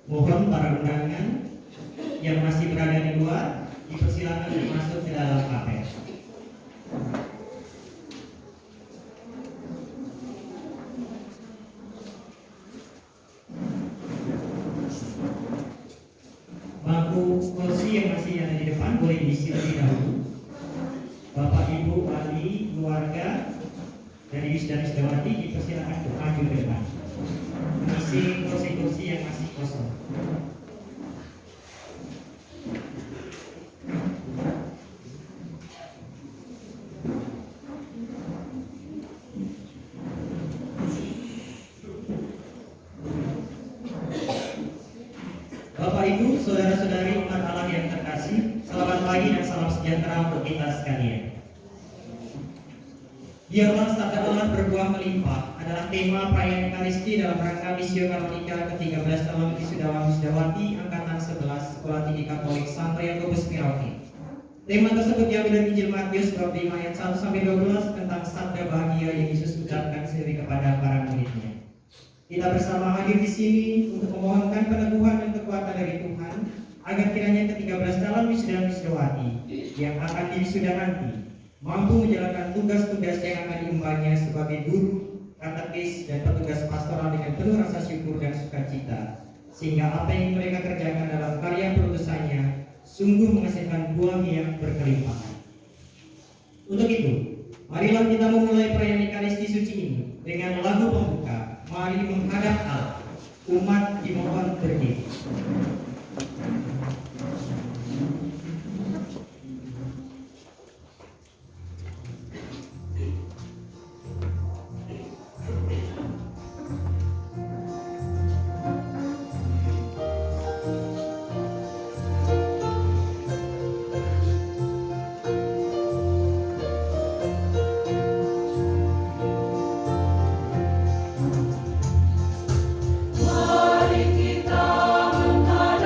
Mohon para undangan yang masih berada di luar dipersilakan untuk masuk ke dalam kapel. Bangku kursi yang masih ada di depan boleh diisi lebih dahulu. Bapak, Ibu, ahli, keluarga dari Wisda Wisdawati dipersilakan untuk maju ke depan, mengisi kursi-kursi yang masih kosong. Bapak, Ibu, saudara-saudari umat Allah yang terkasih, selamat pagi dan salam sejahtera untuk kita sekalian. Biarlah sabda Allah berbuah melimpah adalah tema perayaan Ekaristi dalam rangka Missio Karolika ke-13 dalam Wisudawan Wisdawati Angkatan 11 Sekolah Tinggi Katolik Santo Yakobus Merauke. Tema tersebut diambil dari Injil Matius bab 5 ayat 1-12 tentang sabda bahagia yang Yesus ucapkan sendiri kepada para muridnya. Kita bersama hadir di sini untuk memohonkan peneguhan dan kekuatan dari Tuhan agar kiranya ke-13 dalam Wisuda Wisdawati yang akan diwisuda nanti mampu menjalankan tugas-tugas yang akan diembannya sebagai guru, katekis, dan petugas pastoral dengan penuh rasa syukur dan sukacita, sehingga apa yang mereka kerjakan dalam karya perutusannya sungguh menghasilkan buah yang berkelimpahan. Untuk itu, marilah kita memulai perayaan Ekaristi suci ini dengan lagu pembuka, Mari Menghadap Allah. Umat dimohon berdiri. Mari kita menghadap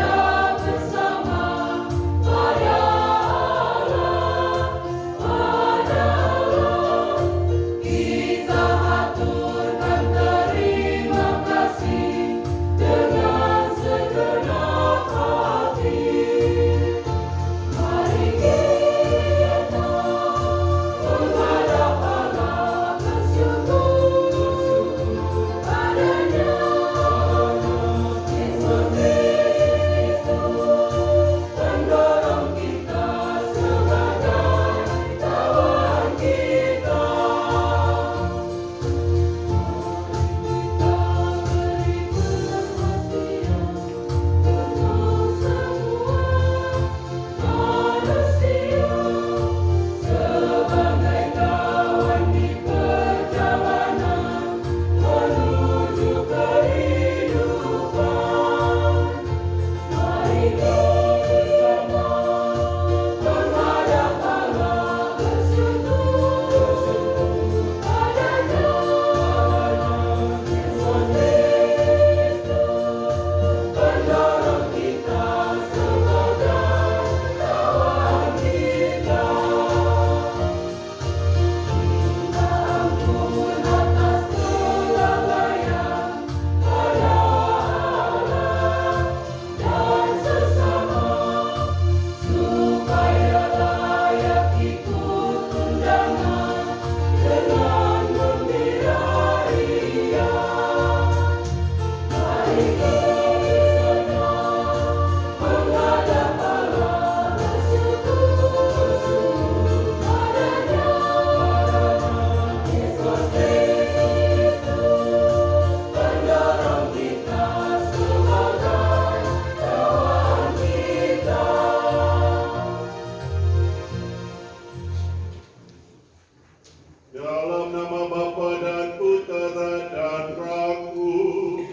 Dalam nama Bapa dan Putera dan Roh Kudus.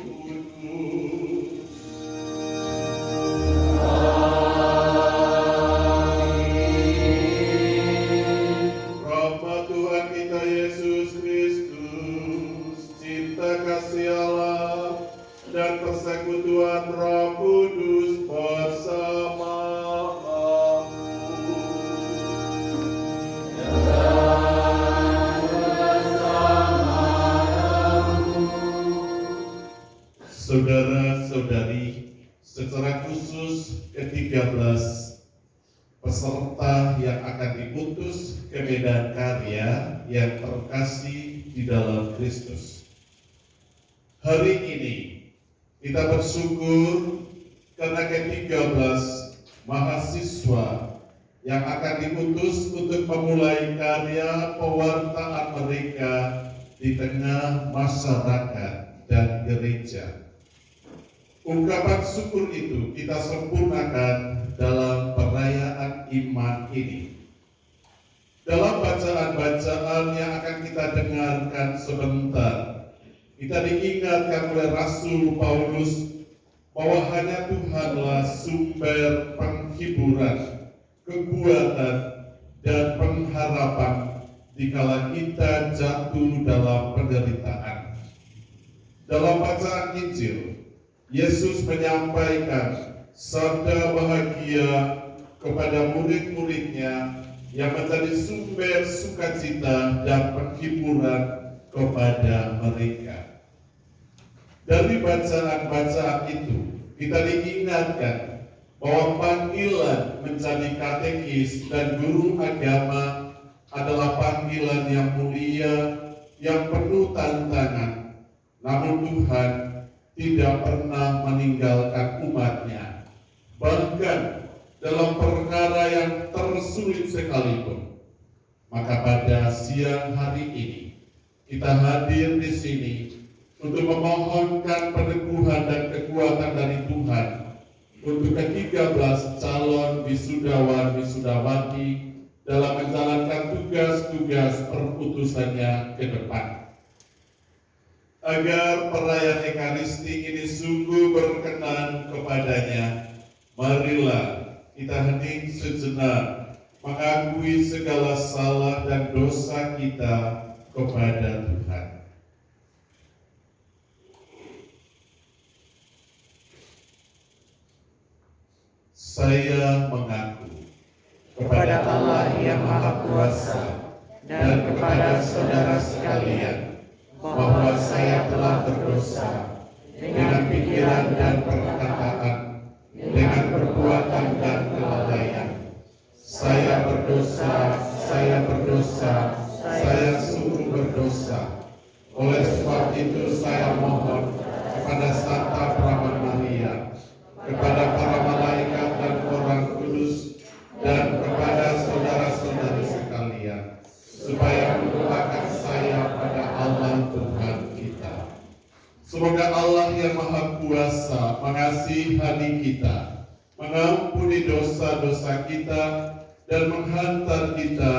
Rahmat Tuhan kita Yesus Kristus, cinta kasih Allah, dan persekutuan Roh Kudus bersamamu. Saudara-saudari, secara khusus ke-13 peserta yang akan diutus ke medan karya yang terkasih di dalam Kristus. Hari ini kita bersyukur karena ke-13 mahasiswa yang akan diutus untuk memulai karya pewartaan mereka di tengah masyarakat dan gereja. Ungkapan syukur itu kita sempurnakan dalam perayaan iman ini. Dalam bacaan-bacaan yang akan kita dengarkan sebentar, kita diingatkan oleh Rasul Paulus bahwa hanya Tuhanlah sumber penghiburan, kekuatan, dan pengharapan dikala kita jatuh dalam penderitaan. Dalam bacaan Injil, Yesus menyampaikan sabda bahagia kepada murid-muridnya yang menjadi sumber sukacita dan penghiburan kepada mereka. Dari bacaan-bacaan itu, kita diingatkan bahwa panggilan menjadi katekis dan guru agama adalah panggilan yang mulia, yang penuh tantangan. Namun Tuhan tidak pernah meninggalkan umatnya, bahkan dalam perkara yang tersulit sekalipun. Maka pada siang hari ini, kita hadir di sini untuk memohonkan peneguhan dan kekuatan dari Tuhan untuk ke-13 calon wisudawan wisudawati dalam menjalankan tugas-tugas perutusannya ke depan. Agar perayaan Ekaristi ini sungguh berkenan kepadanya, marilah kita hening sejenak, mengakui segala salah dan dosa kita kepada Tuhan. Saya mengaku kepada Allah yang Maha Kuasa dan kepada saudara sekalian bahwa saya telah berdosa dengan pikiran dan perkataan, dengan perbuatan dan kelalaian. Saya berdosa, saya sungguh berdosa. Oleh sebab itu saya mohon kepada Santa Perawan Maria, kepada para malaikat dan orang kudus, dan kepada saudara-saudari sekalian, supaya mendoakan saya pada Allah Tuhan kita. Semoga Allah yang Maha Kuasa mengasihani kita, mengampuni dosa-dosa kita, dan menghantar kita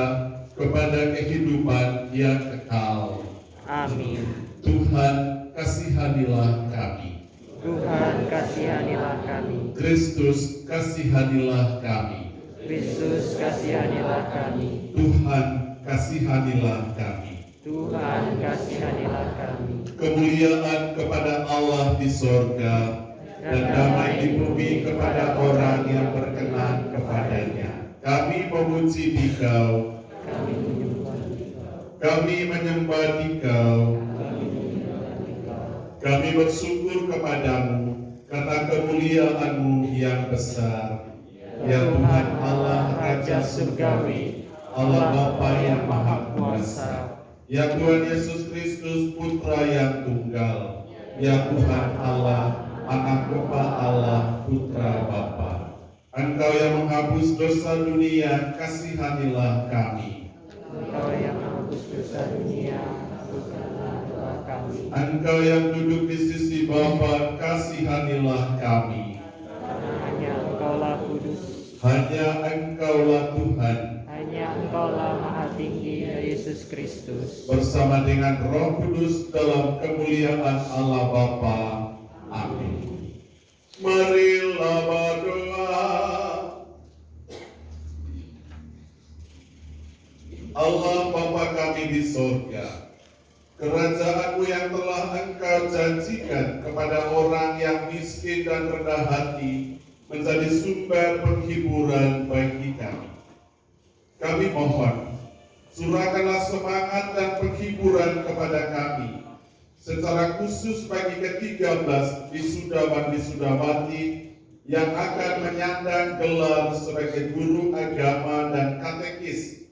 kepada kehidupan yang kekal. Amin. Tuhan, kasihanilah kami. Tuhan, kasihanilah kami. Kristus, kasihanilah kami. Kristus, kasihanilah kami. Tuhan, kasihanilah kami. Tuhan, kasihanilah kami. Kemuliaan kepada Allah di sorga dan damai di bumi kepada orang yang berkenan kepadanya. Kami memuji Dikau, Kami menyembah Dikau. kami menyembah Dikau, kami bersyukur kepadamu karena kemuliaan-Mu yang besar. Ya Tuhan Allah Raja Surgawi, Allah Bapa yang Maha Kuasa, ya Tuhan Yesus Kristus Putra yang Tunggal, ya Tuhan Allah, Anak Bapa Allah, Putra Bapa. Engkau yang menghapus dosa dunia, kasihanilah kami. Engkau yang menghapus dosa dunia, hapuskanlah dosa kami. Engkau yang duduk di sisi Bapa, kasihanilah kami. Karena hanya Engkaulah kudus, Hanya Engkaulah Tuhan, hanya Engkaulah Maha Maha Tinggi Yesus Kristus, bersama dengan Roh Kudus dalam kemuliaan Allah Bapa. Amin. Marilah berdoa. Allah Bapa kami di sorga, kerajaan-Mu yang telah Engkau janjikan kepada orang yang miskin dan rendah hati menjadi sumber penghiburan bagi kami. Kami mohon, curahkanlah semangat dan penghiburan kepada kami, secara khusus bagi ke-13 wisudawan-wisudawati yang akan menyandang gelar sebagai guru agama dan katekis,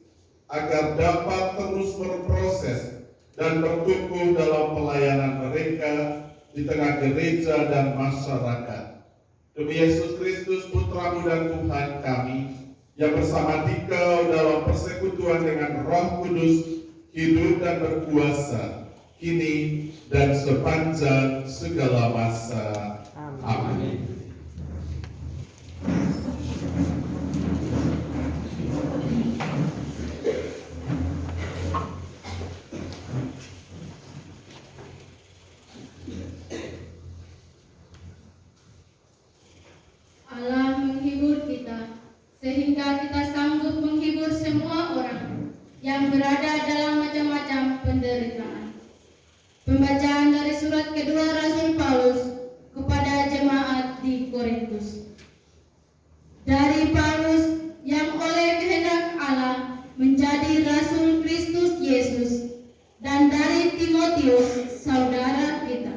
agar dapat terus berproses dan bertumbuh dalam pelayanan mereka di tengah gereja dan masyarakat. Demi Yesus Kristus, Putra-Mu dan Tuhan kami, yang bersama Dikau dalam persekutuan dengan Roh Kudus, hidup dan berkuasa, kini dan sepanjang segala masa. Amin. Allah menghibur kita, sehingga kita sanggup menghibur semua orang yang berada dalam macam-macam penderitaan. Pembacaan dari surat kedua Rasul Paulus kepada jemaat di Korintus. Dari Paulus yang oleh kehendak Allah menjadi Rasul Kristus Yesus, dan dari Timotius saudara kita,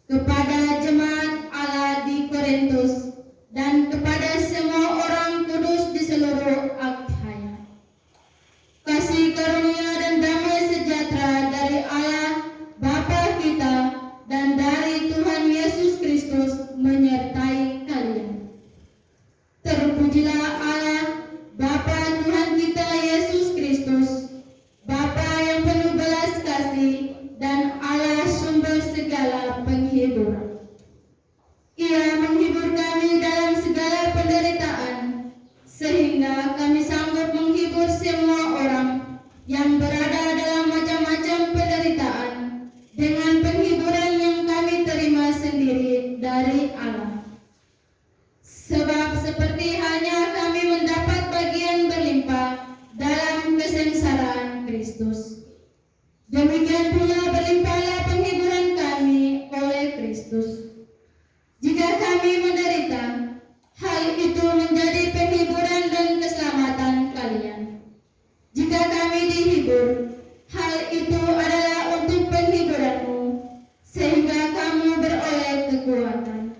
kepada jemaat Allah di Korintus dan kepada semua orang kudus di seluruh Akhaya. Kasih karunia dan damai sejahtera dari Allah Bapa kita dan dari Tuhan Yesus Kristus menyertai kalian. Terpujilah Allah Bapa Tuhan kita Yesus Kristus, Bapa yang penuh belas kasih dan Allah sumber segala penghiburan. Ia menghibur kami dalam segala penderitaan, sehingga kami sanggup menghibur semua orang yang berada dalam macam-macam penderitaan dengan penghiburan yang kami terima sendiri dari Allah. Sebab seperti halnya kami mendapat bagian berlimpah dalam kesengsaraan Kristus, demikian pula berlimpahlah penghiburan kami oleh Kristus. Jika kami menderita, hal itu menjadi penghiburan dan keselamatan kalian. Jika kami dihibur, hal itu adalah untuk penghiburanmu, sehingga kamu beroleh kekuatan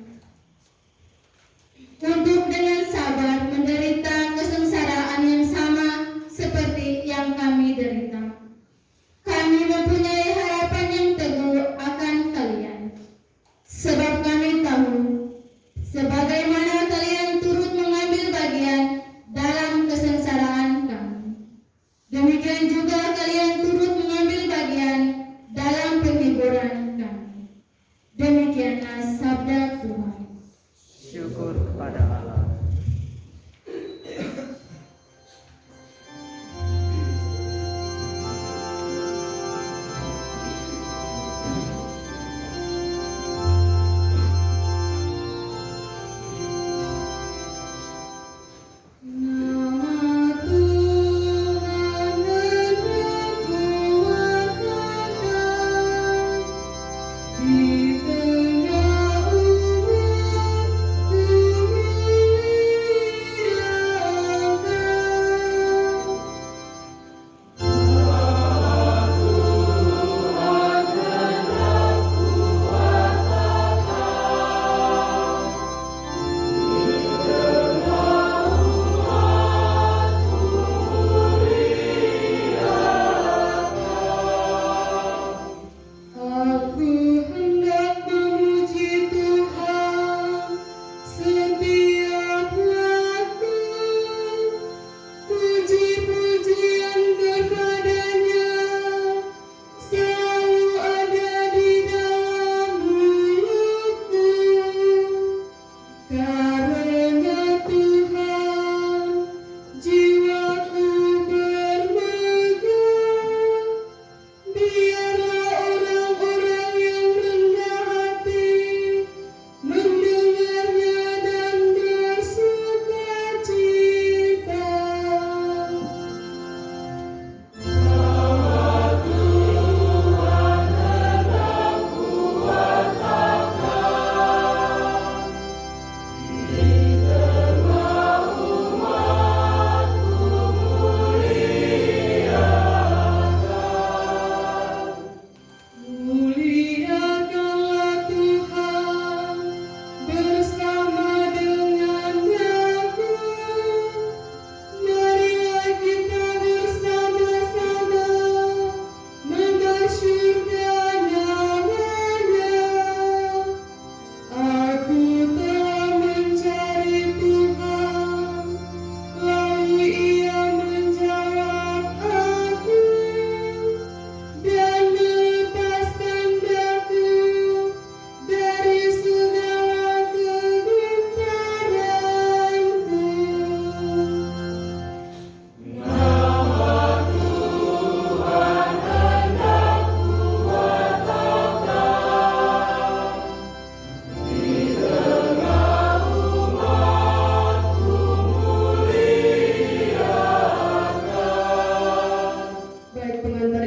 untuk dengan sabar menderita kesengsaraan yang sama seperti yang kami derita. Kami mempunyai harapan yang teguh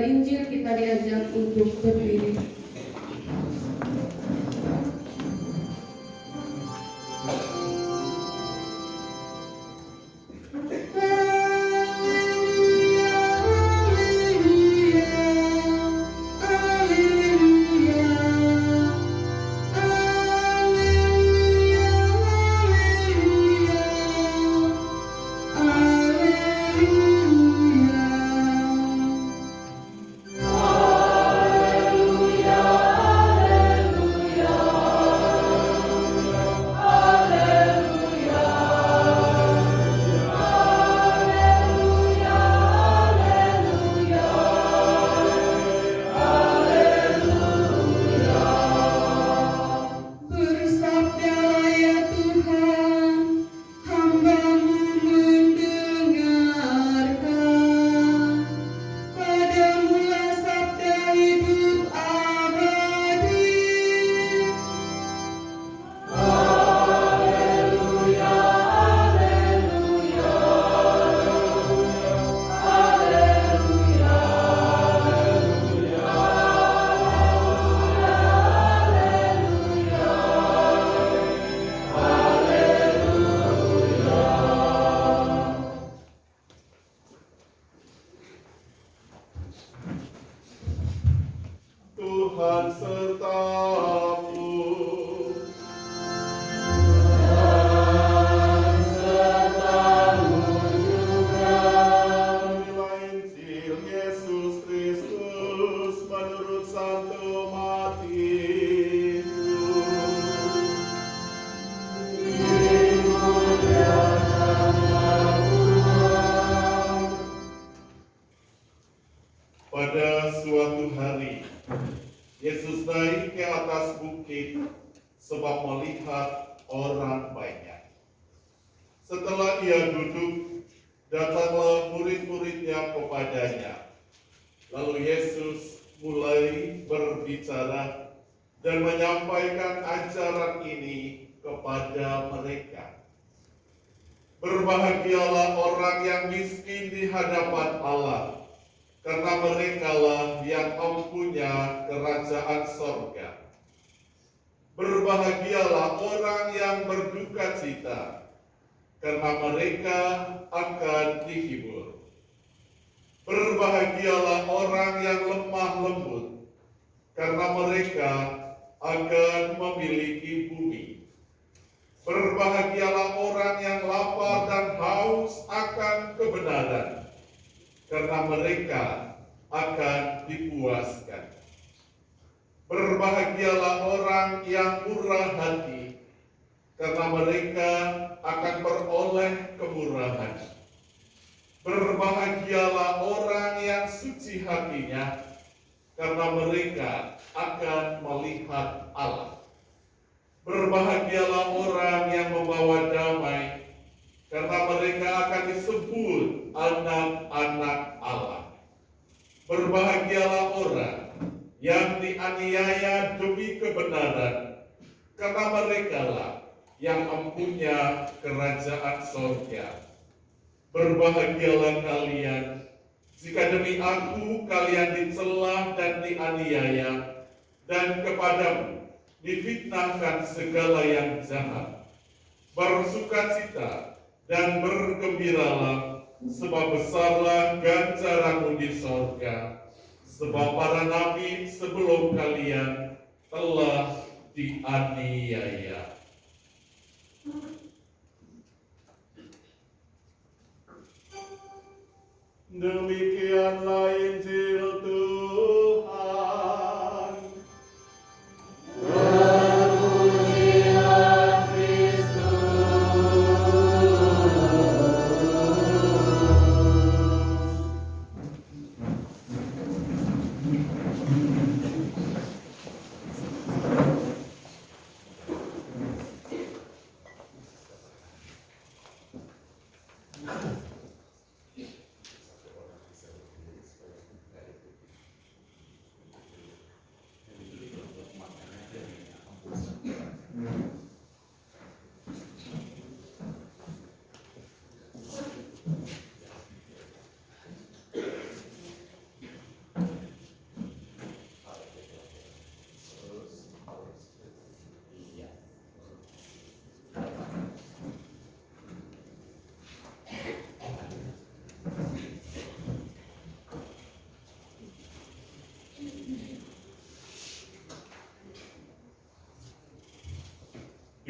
Injil kita diajak untuk berdiri. Bersabdalah ya Tuhan, hamba-Mu mendengarkan. Padamu-lah sabda hidup abadi. Tuhan sertamu. Inilah Injil Yesus Kristus menurut Santo Matius. Pada suatu hari, Yesus naik ke atas bukit sebab melihat orang banyak. Setelah ia duduk, datanglah murid-muridnya kepadanya. Lalu Yesus mulai berbicara dan menyampaikan ajaran ini kepada mereka. Berbahagialah orang yang miskin di hadapan Allah, karena merekalah yang mempunyai kerajaan sorga. Berbahagialah orang yang berduka cita, karena mereka akan dihibur. Berbahagialah orang yang lemah lembut, karena mereka akan memiliki bumi. Berbahagialah orang yang lapar dan haus akan kebenaran, karena mereka akan dipuaskan. Berbahagialah orang yang murah hati, karena mereka akan beroleh kemurahan. Berbahagialah orang yang suci hatinya, karena mereka akan melihat Allah. Berbahagialah orang yang membawa damai, karena mereka akan disebut anak-anak Allah. Berbahagialah orang yang dianiaya demi kebenaran, karena merekalah yang mempunyai kerajaan sorga. Berbahagialah kalian jika demi aku kalian dicela dan dianiaya, dan kepadamu difitnahkan segala yang jahat. Bersukacita dan bergembiralah, sebab besarlah ganjaranmu di sorga. Sebab para nabi sebelum kalian telah dianiaya. Demikianlah Injil Tuhan.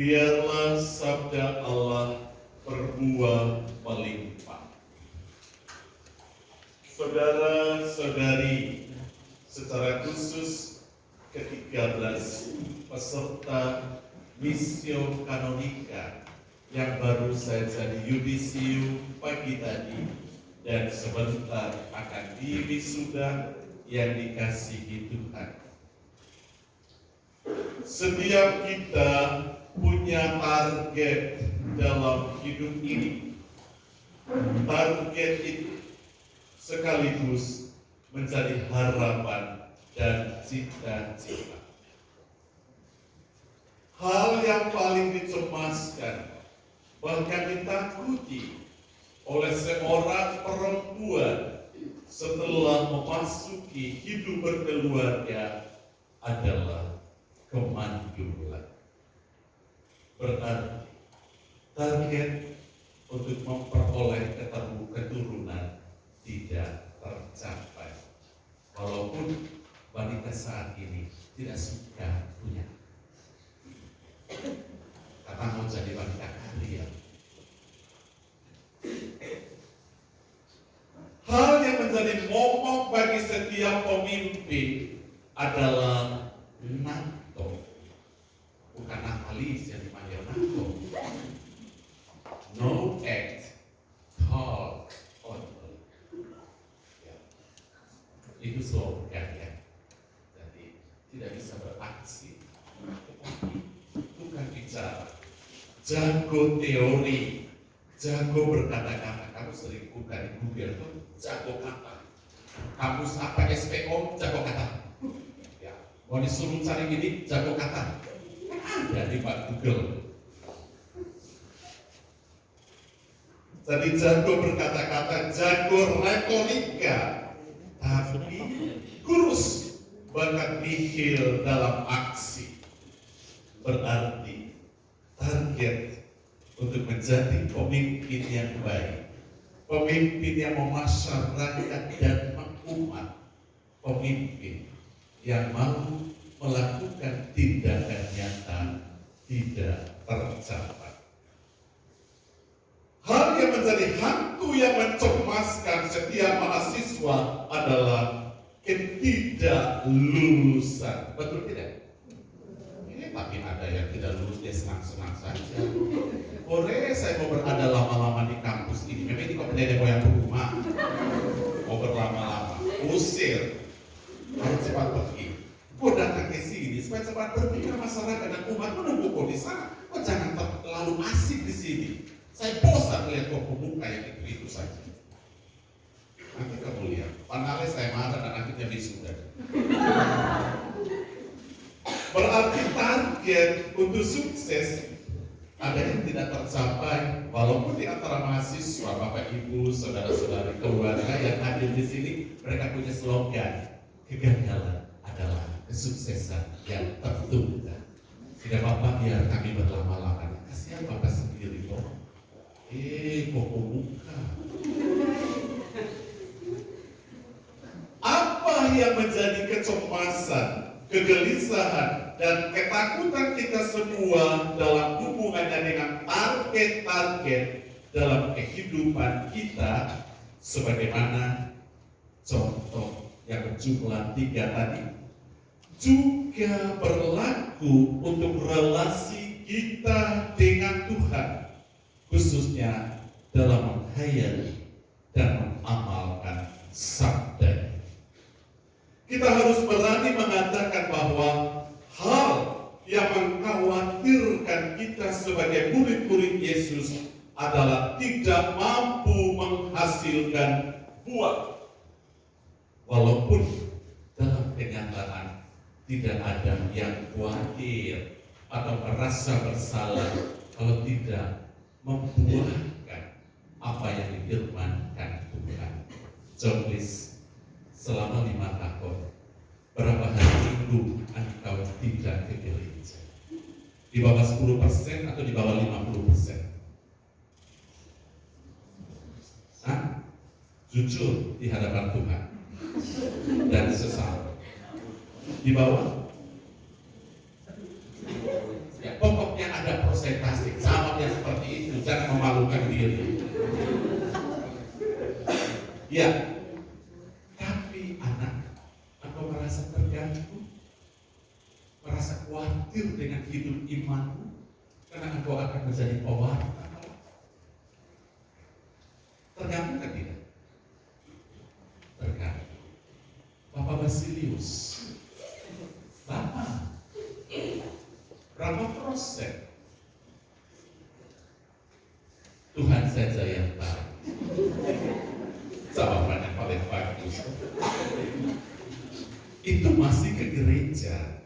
biarlah sabda Allah berbuah melimpah. Saudara-saudari, secara khusus ke-13 peserta Missio Kanonika yang baru saja di yudisium pagi tadi dan sebentar akan diwisuda yang dikasihi Tuhan. Setiap kita punya target dalam hidup ini. Target itu sekaligus menjadi harapan dan cita-cita. Hal yang paling dicemaskan, bahkan ditakuti oleh seorang perempuan setelah memasuki hidup berkeluarga adalah kemandulan. Berarti target untuk memperoleh keturunan tidak tercapai. Walaupun wanita saat ini tidak suka punya, karena mau jadi wanita kaya. Hal yang menjadi momok bagi setiap pemimpin adalah NATO. Bukan Natalis yang dipanggil NATO. No act, talk only. Ya. Itu slogan ya. Jadi tidak bisa beraksi. Bukan bicara, jago teori, jago berkata-kata. Kamu sering buka di Google tuh jago kata. Kamus apa SPO, jago kata. Ya, mau disuruh cari gini, jago kata. Ada di Pak Google. Jadi jago berkata-kata, jago retorika, tapi kurus bahkan nihil dalam aksi. Berarti target untuk menjadi pemimpin yang baik, pemimpin yang memasyarakat dan mengumat, pemimpin yang mau melakukan tindakan nyata tidak tercapai. Hal yang menjadi hantu yang mencemaskan setiap mahasiswa adalah ketidaklulusan. Betul tidak? Tapi ada yang tidak lulus, dia senang-senang saja. Boleh saya mau berada lama-lama di kampus ini. Memang ini kok nenek moyang rumah. Mau berlama-lama, usir, harus cepat pergi. Kok datang ke sini supaya cepat pergi ke masyarakat dan umat menunggu kok di sana. Kok jangan terlalu asik di sini. Saya bosan melihat kok muka yang itu saja. Nanti kamu lihat, panalnya saya marah dan akhirnya wisuda. Berarti target untuk sukses ada yang tidak tercapai, walaupun di antara mahasiswa, Bapak Ibu, saudara-saudari keluarga yang hadir di sini, mereka punya slogan, kegagalan adalah kesuksesan yang tertunda. Tidak apa-apa biar kami berlama-lama. Kasihan Bapak sendiri kok. Kok buka. Apa yang menjadi kecemasan, kegelisahan, dan ketakutan kita semua dalam hubungannya dengan target-target dalam kehidupan kita, sebagaimana contoh yang berjumlah 3 tadi, juga berlaku untuk relasi kita dengan Tuhan, khususnya dalam menghayati dan mengamalkan sabda. Kita harus berani mengatakan bahwa hal yang mengkhawatirkan kita sebagai murid-murid Yesus adalah tidak mampu menghasilkan buah. Walaupun dalam kenyataan tidak ada yang khawatir atau merasa bersalah kalau tidak membuahkan apa yang difirmankan Tuhan. Joblis, selama 5 tahun, berapa hari minggu engkau tidak ke gereja? Di bawah 10% atau di bawah 50%? Hah? Jujur di hadapan Tuhan dan sesama. Di bawah? Ya, pokoknya ada proses Ya, tapi anak, engkau merasa terganggu, merasa khawatir dengan hidup imanmu, karena engkau akan menjadi pewarta. Terganggu kan tidak? Terganggu. Bapak Basilius, Bapak, berapa proses? Tuhan saja yang tahu. Jawaban yang paling bagus. Itu masih ke gereja,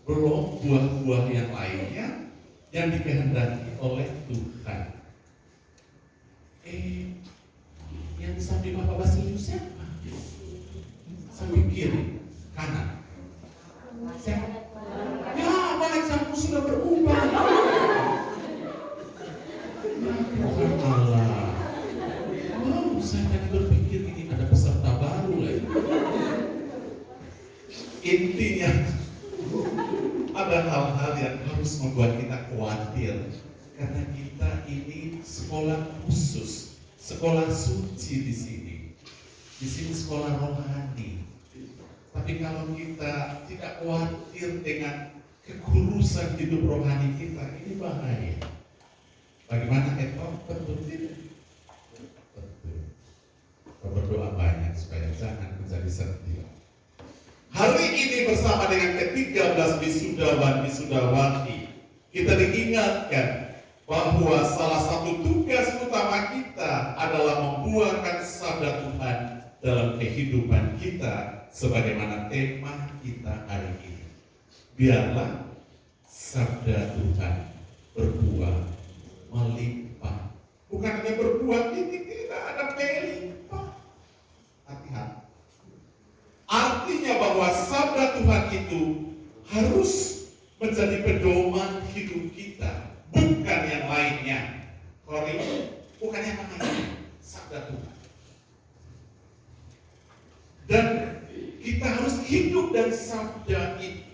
belum buah-buah yang lainnya yang dikehendaki oleh Tuhan. Yang di samping Bapak Basilius siapa? Samping kiri, kanan. Siapa? Ya, wajahmu sudah berubah. Tuhan Allah. Oh, saya tadi berpikir ini ada peserta baru lagi. Intinya ada hal-hal yang harus membuat kita khawatir, karena kita ini sekolah khusus, sekolah suci di sini. Di sini sekolah rohani. Tapi kalau kita tidak khawatir dengan kekurusan hidup rohani kita, ini bahaya. Bagaimana Eto? Betul tidak? Betul. Kita berdoa banyak supaya jangan menjadi setia. Hari ini bersama dengan ke-13 wisudawan wisudawati, kita diingatkan bahwa salah satu tugas utama kita adalah membuahkan sabda Tuhan dalam kehidupan kita, sebagaimana tema kita hari ini. Biarlah sabda Tuhan berbuah melimpah. Bukan hanya berbuah, ini tidak ada melimpah. Hati-hati. Artinya bahwa sabda Tuhan itu harus menjadi pedoman hidup kita, bukan yang lainnya. Bukan yang lainnya, sabda Tuhan. Dan kita harus hidup dari sabda itu,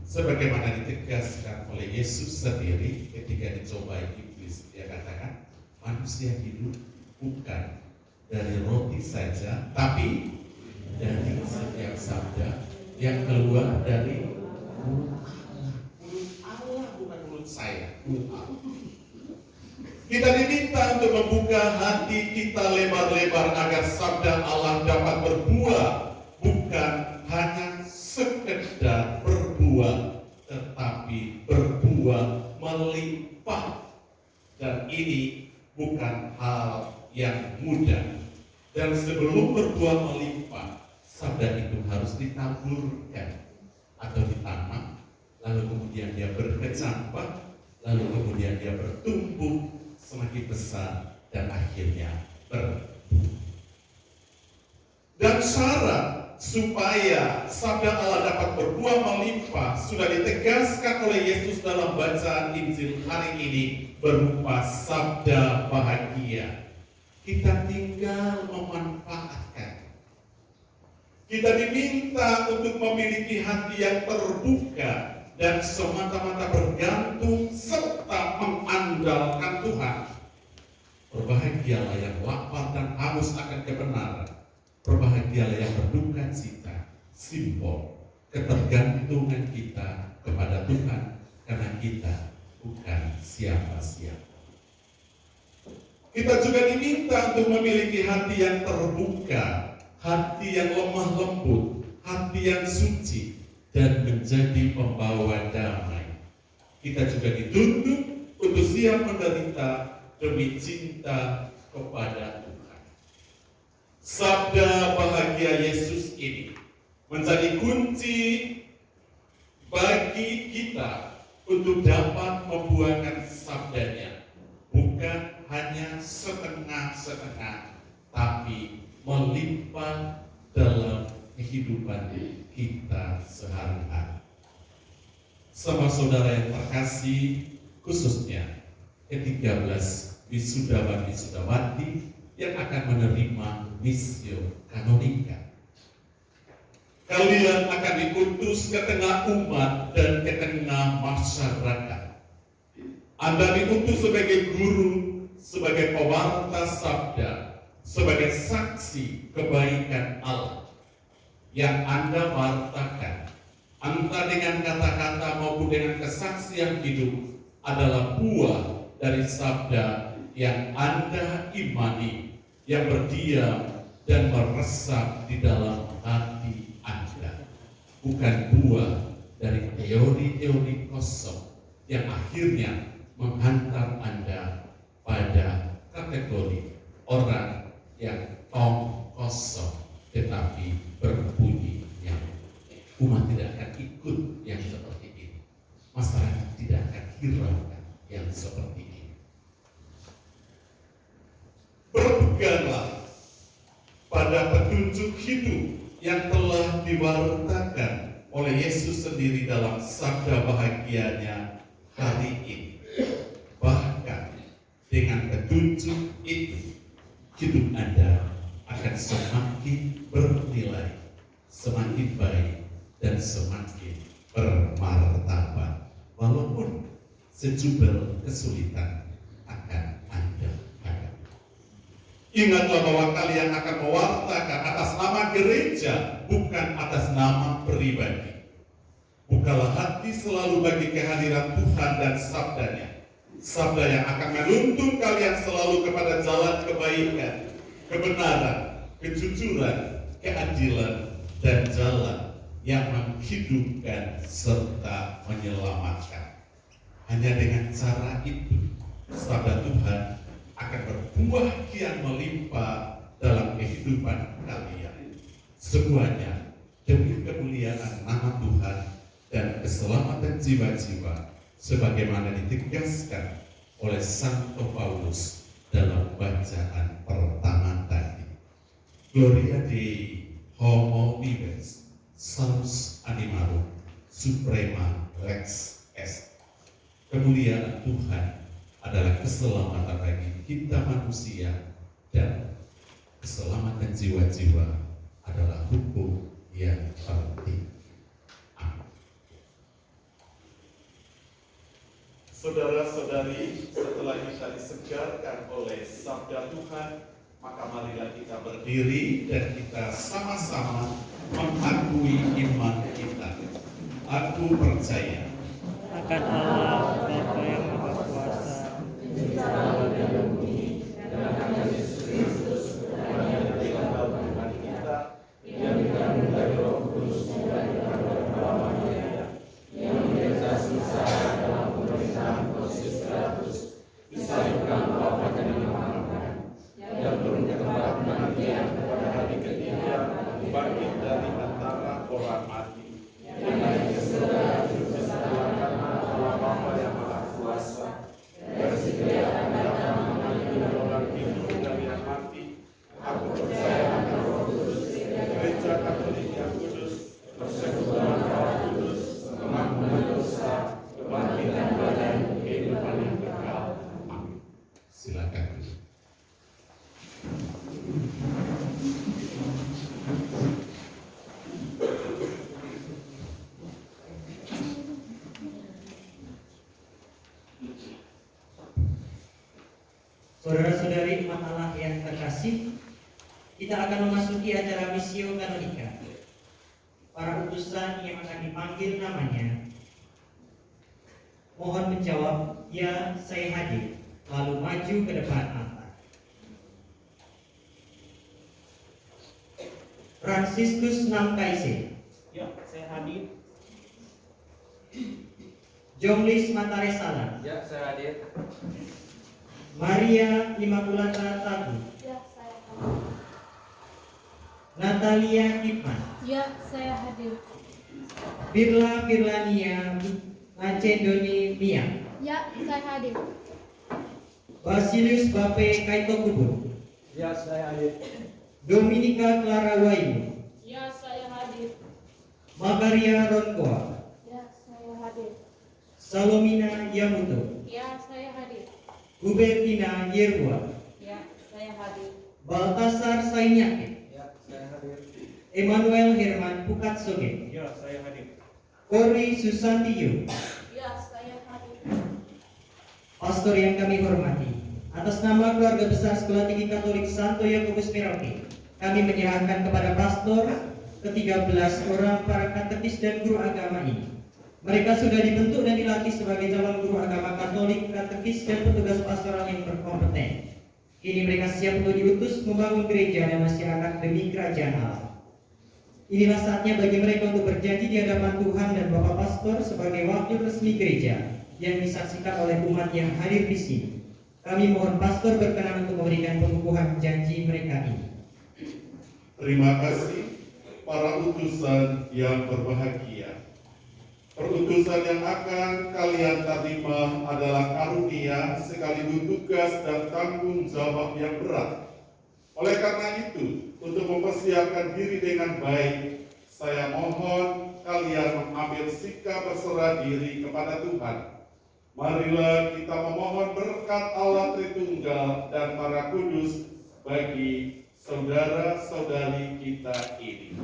sebagaimana ditegaskan oleh Yesus sendiri ketika dicobai iblis. Dia katakan, manusia hidup bukan dari roti saja, tapi dari setiap sabda yang keluar dari mulut Allah. Mulut Allah, bukan mulut saya, mulut Allah. Kita diminta untuk membuka hati kita lebar-lebar agar sabda Allah dapat berbuah, bukan hanya sekedar berbuah, tetapi berbuah melimpah. Dan ini bukan hal yang mudah. Dan sebelum berbuah melimpah, sabda itu harus ditaburkan atau ditanam, lalu kemudian dia berkecambah, lalu kemudian dia bertumbuh semakin besar dan akhirnya berbuah. Dan syarat supaya sabda Allah dapat berbuah melimpah sudah ditegaskan oleh Yesus dalam bacaan Injil hari ini berupa sabda bahagia. Kita tinggal memanfaatkan. Kita diminta untuk memiliki hati yang terbuka dan semata-mata bergantung serta mengandalkan Tuhan. Berbahagialah yang lapar dan haus akan kebenaran. Berbahagialah yang berduka cita, simbol ketergantungan kita kepada Tuhan, karena kita bukan siapa-siapa. Kita juga diminta untuk memiliki hati yang terbuka, hati yang lemah lembut, hati yang suci, dan menjadi pembawa damai. Kita juga dituntut untuk siap menderita demi cinta kepada Tuhan. Sabda bahagia Yesus ini menjadi kunci bagi kita untuk dapat membuahkan sabdanya, bukan hanya setengah-setengah, tapi melimpah dalam kehidupan kita sehari-hari. Sama saudara yang terkasih, khususnya ke-13 wisudawan wisudawati yang akan menerima missio kanonika. Kalian akan dikutus ke tengah umat dan ke tengah masyarakat. Anda diutus sebagai guru, sebagai pewarta sabda, sebagai saksi kebaikan Allah yang Anda wartakan, entah dengan kata-kata maupun dengan kesaksian hidup, adalah buah dari sabda yang Anda imani, yang berdiam dan meresap di dalam hati Anda, bukan buah dari teori-teori kosong yang akhirnya menghantar Anda pada kategori orang yang tong kosong tetapi berbunyi nyamuk. Umat tidak akan ikut yang seperti ini. Masyarakat tidak akan hiraukan yang seperti ini. Berpeganglah pada petunjuk hidup yang telah diwartakan oleh Yesus sendiri dalam sabda bahagianya hari ini. Bahkan dengan petunjuk itu, hidup Anda akan semakin bernilai, semakin baik, dan semakin bermartabat, walaupun sejumlah kesulitan akan Anda hadapi. Ingatlah bahwa kalian akan mewartakan atas nama gereja, bukan atas nama pribadi. Bukalah hati selalu bagi kehadiran Tuhan dan sabdanya. Sabda yang akan menuntun kalian selalu kepada jalan kebaikan, kebenaran, kejujuran, keadilan, dan jalan yang menghidupkan serta menyelamatkan. Hanya dengan cara itu, sabda Tuhan akan berbuah kian melimpah dalam kehidupan kalian. Semuanya demi kemuliaan nama Tuhan dan keselamatan jiwa-jiwa, sebagaimana ditegaskan oleh Santo Paulus dalam bacaan pertama tadi. Gloria Dei, homo vives, salus animarum, suprema lex est. Kemuliaan Tuhan adalah keselamatan bagi kita manusia, dan keselamatan jiwa-jiwa adalah hukum yang penting. Amin. Saudara-saudari, setelah kita disegarkan oleh sabda Tuhan, maka marilah kita berdiri dan kita sama-sama mengakui iman kita. Aku percaya akan Allah Bapa yang Maha Kuasa, Tuhan kita yang dikandung dari Roh Kudus dan dikandung dalam Maria, yang berjasa dalam pemerintahan Pontius Pilatus, disalibkan Bapa dan dimakamkan, yang turun ke tempat kematian pada hari ketiga, bangkit dari antara orang mati, yang naik ke surga, bersebelahan Allah Bapa yang Maha Kuasa, bersedia akan datang mengambil orang hidup dari yang mati. Aku percaya akan Roh Kudus, Gereja Katolik yang kudus, persekutuan Roh Kudus, pengampunan dosa, kebangkitan badan, kehidupan yang kekal. Amin. Silakan. Saudara-saudari umat Allah yang terkasih, kita akan memasuki acara Missio Kanonika. Para utusan yang akan dipanggil namanya mohon menjawab, "Ya, saya hadir," lalu maju ke depan altar. Franciscus Namkaise. Ya, saya hadir. Jonglis Mataresala. Ya, saya hadir. Maria Immaculata Tagu. Ya, saya hadir. Natalia Kipman. Ya, saya hadir. Birla Firlania Macedoni Mia. Ya, saya hadir. Basilius Bape Kaito Kubur. Ya, saya hadir. Dominika Clara Waimu. Ya, saya hadir. Magaria Ronkoa. Ya, saya hadir. Salomina Yamuto. Ya, saya hadir. Hubertina Yerwa. Ya, saya hadir. Baltasar Sainyake. Ya, saya hadir. Emmanuel Herman Pukat Soge. Ya, saya hadir. Kori Susantiyo. Ya, saya hadir. Pastor yang kami hormati, Atas nama keluarga besar Sekolah Tinggi Katolik Santo Yakobus Merauke, kami menyerahkan kepada pastor ke-13 orang para katekis dan guru agama ini. Mereka sudah dibentuk dan dilatih sebagai calon guru agama Katolik, katekis, dan petugas pastoral yang berkompeten. Kini mereka siap untuk diutus membangun gereja dan masyarakat demi kerajaan Allah. Inilah saatnya bagi mereka untuk berjanji di hadapan Tuhan dan Bapak Pastor sebagai wakil resmi gereja yang disaksikan oleh umat yang hadir di sini. Kami mohon pastor berkenan untuk memberikan pengukuhan janji mereka ini. Terima kasih para utusan yang berbahagia. Perutusan yang akan kalian terima adalah karunia sekaligus tugas dan tanggung jawab yang berat. Oleh karena itu, untuk mempersiapkan diri dengan baik, saya mohon kalian mengambil sikap berserah diri kepada Tuhan. Marilah kita memohon berkat Allah Tritunggal dan para kudus bagi saudara-saudari kita ini.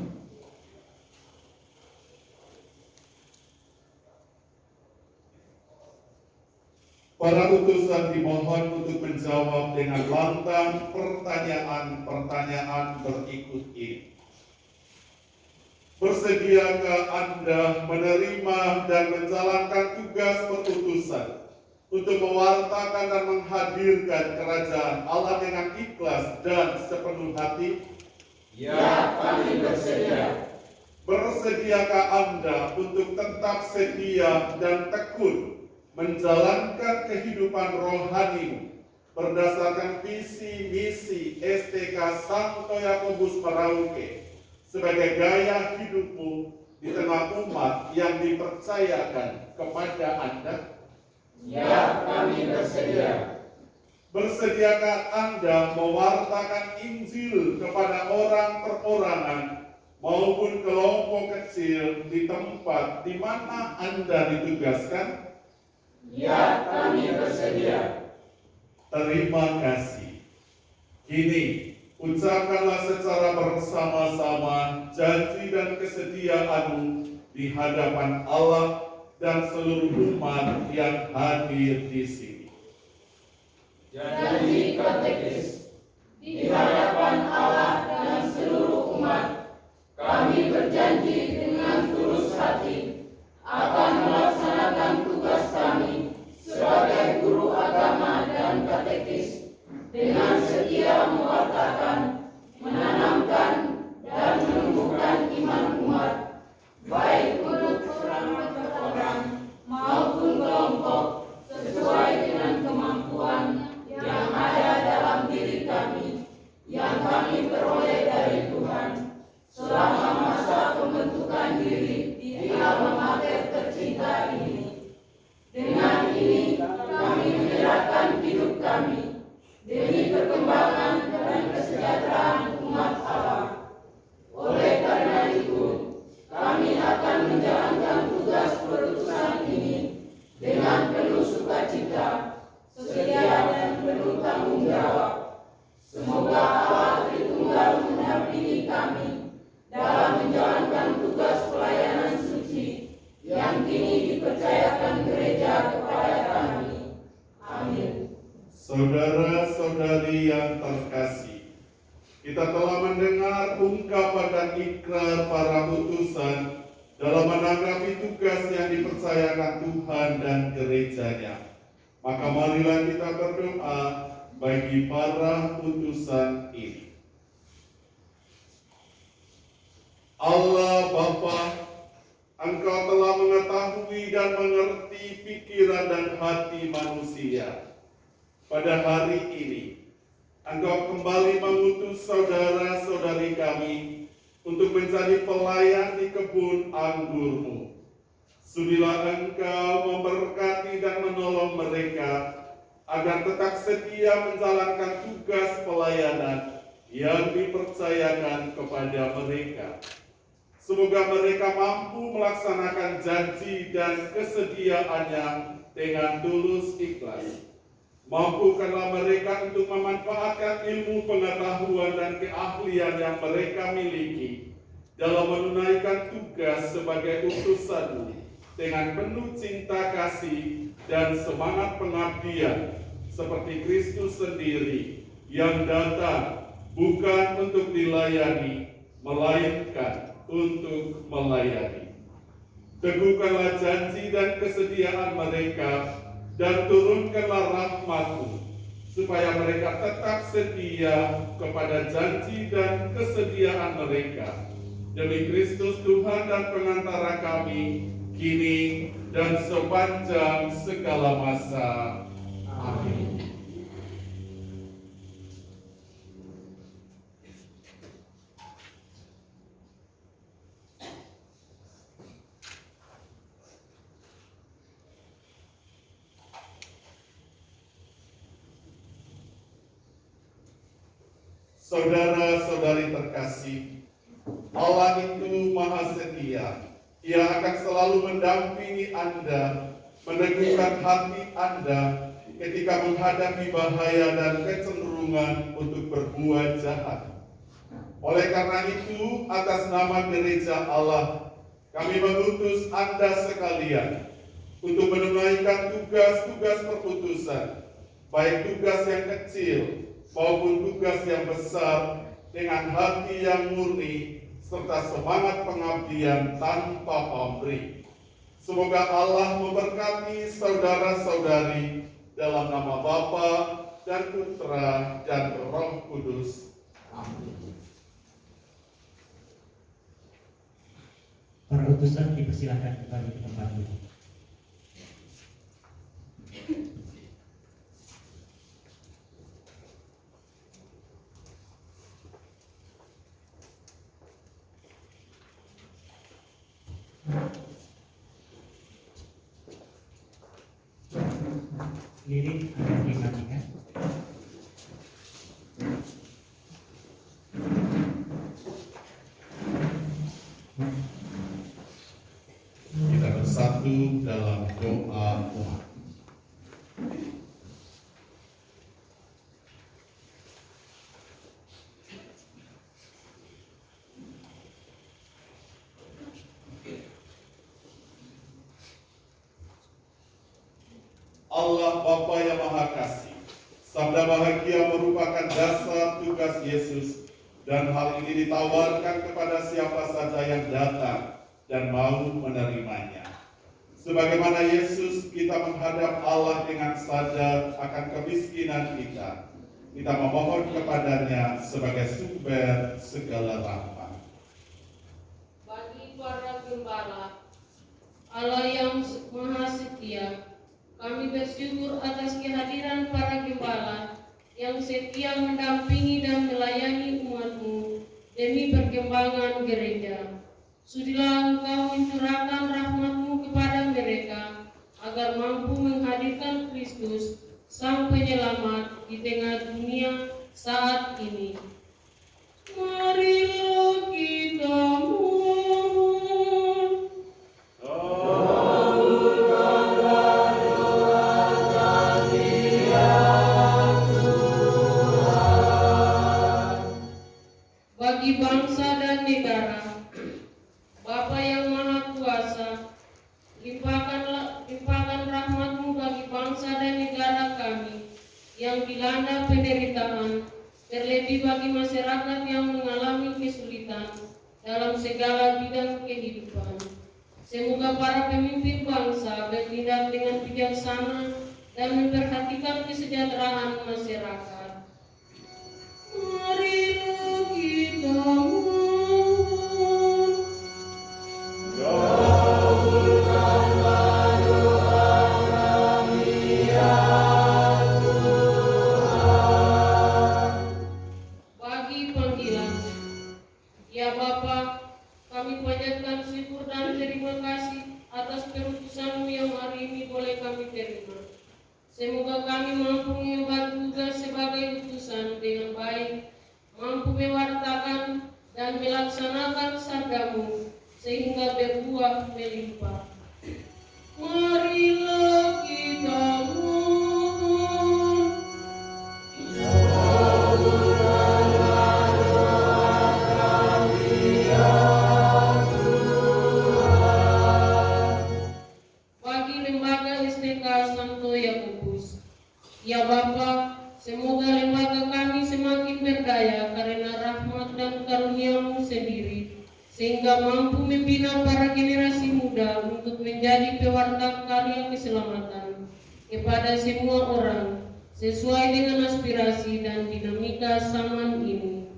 Para utusan dimohon untuk menjawab dengan lantang pertanyaan-pertanyaan berikut ini. Bersediakah Anda menerima dan menjalankan tugas perutusan untuk mewartakan dan menghadirkan kerajaan Allah dengan ikhlas dan sepenuh hati? Ya, kami bersedia. Bersediakah Anda untuk tetap setia dan tekun menjalankan kehidupan rohanimu berdasarkan visi misi STK Santo Yakobus Merauke sebagai gaya hidupmu di tengah umat yang dipercayakan kepada Anda? Ya, kami bersedia. Bersediakah Anda mewartakan Injil kepada orang perorangan maupun kelompok kecil di tempat di mana Anda ditugaskan? Ya, kami bersedia. Terima kasih. Kini, ucapkanlah secara bersama-sama janji dan kesetiaanmu di hadapan Allah dan seluruh umat yang hadir di sini. Janji katekis, di hadapan Allah dan seluruh umat, kami berjanji dengan tulus hati akan melaksanakan tugas kami sebagai guru agama dan katekis dengan setia mewartakan, menanamkan, dan menumbuhkan iman umat, baik untuk orang per orang maupun kelompok, sesuai dengan kemampuan yang ada dalam diri kami, yang kami peroleh dari Tuhan selama masa pembentukan diri di alma mater tercinta ini. Dengan ini kami menyerahkan hidup kami demi perkembangan dan kesejahteraan umat Allah. Oleh karena itu, kami akan menjalankan tugas perutusan ini dengan penuh sukacita, setia dan penuh tanggung jawab. Semoga Allah Tritunggal mendampingi kami dalam menjalankan tugas pelayanan suci yang kini dipercayakan gereja kepada kami. Amin. Saudara-saudari yang terkasih, kita telah mendengar ungkapan dan ikrar para utusan dalam menanggapi tugas yang dipercayakan Tuhan dan gerejanya. Maka marilah kita berdoa bagi para utusan ini. Allah Bapa, Engkau telah mengetahui dan mengerti pikiran dan hati manusia. Pada hari ini, Engkau kembali mengutus saudara-saudari kami untuk menjadi pelayan di kebun anggur-Mu. Sudilah Engkau memberkati dan menolong mereka agar tetap setia menjalankan tugas pelayanan yang dipercayakan kepada mereka. Semoga mereka mampu melaksanakan janji dan kesediaannya dengan tulus ikhlas. Mampukanlah mereka untuk memanfaatkan ilmu pengetahuan dan keahlian yang mereka miliki dalam menunaikan tugas sebagai utusan-Mu dengan penuh cinta kasih dan semangat pengabdian, seperti Kristus sendiri yang datang bukan untuk dilayani, melainkan untuk melayani. Teguhkanlah janji dan kesediaan mereka, dan turunkanlah rahmat-Mu, supaya mereka tetap setia kepada janji dan kesediaan mereka. Demi Kristus Tuhan dan pengantara kami, kini dan sepanjang segala masa. Amin. Saudara-saudari terkasih, Allah itu Maha Setia. Ia akan selalu mendampingi Anda, meneguhkan hati Anda ketika menghadapi bahaya dan kecenderungan untuk berbuat jahat. Oleh karena itu, atas nama Gereja Allah, kami mengutus Anda sekalian untuk menunaikan tugas-tugas perputusan, baik tugas yang kecil maupun tugas yang besar, dengan hati yang murni serta semangat pengabdian tanpa pamrih. Semoga Allah memberkati saudara-saudari dalam nama Bapa dan Putra dan Roh Kudus. Amin. Para utusan dipersilakan kembali ke tempat duduk. Lilin akan dimatikan. Kita bersatu dalam doa umat. Allah Bapa yang Maha Kasih, sabda bahagia merupakan dasar tugas Yesus, dan hal ini ditawarkan kepada siapa saja yang datang dan mau menerimanya. Sebagaimana Yesus, kita menghadap Allah dengan sadar akan kemiskinan kita. Kita memohon kepadanya sebagai sumber segala rahmat. Bagi para gembala, Allah yang Maha Setia, kami bersyukur atas kehadiran para gembala yang setia mendampingi dan melayani umat-Mu demi perkembangan gereja. Sudilah Engkau mencurahkan rahmat-Mu kepada mereka, agar mampu menghadirkan Kristus, Sang Penyelamat, di tengah dunia saat ini. Marilah kita mohon. Bagi bangsa dan negara, Bapa yang Maha Kuasa, limpahkan rahmat-Mu bagi bangsa dan negara kami yang dilanda penderitaan, terlebih bagi masyarakat yang mengalami kesulitan dalam segala bidang kehidupan. Semoga para pemimpin bangsa bertindak dengan bijaksana dan memperhatikan kesejahteraan masyarakat. Marilah kita mohon. Bagi panggilan, ya Bapa, kami panjatkan syukur dan terima kasih atas perutusan-Mu yang hari ini boleh kami terima. Semoga kami mampu mengemban tugas sebagai utusan dengan baik, mampu mewartakan dan melaksanakan sabda-Mu sehingga berbuah melimpah. Marilah kita mohon. Bagi lembaga SDK Santo Yakobus, ya Bapa, sehingga mampu membina para generasi muda untuk menjadi pewarta karya keselamatan kepada semua orang sesuai dengan aspirasi dan dinamika zaman ini.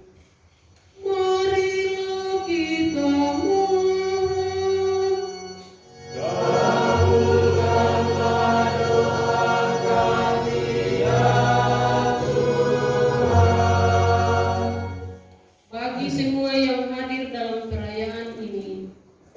Marilah kita mohon. Bagi semua yang hadir dalam perayaan ini,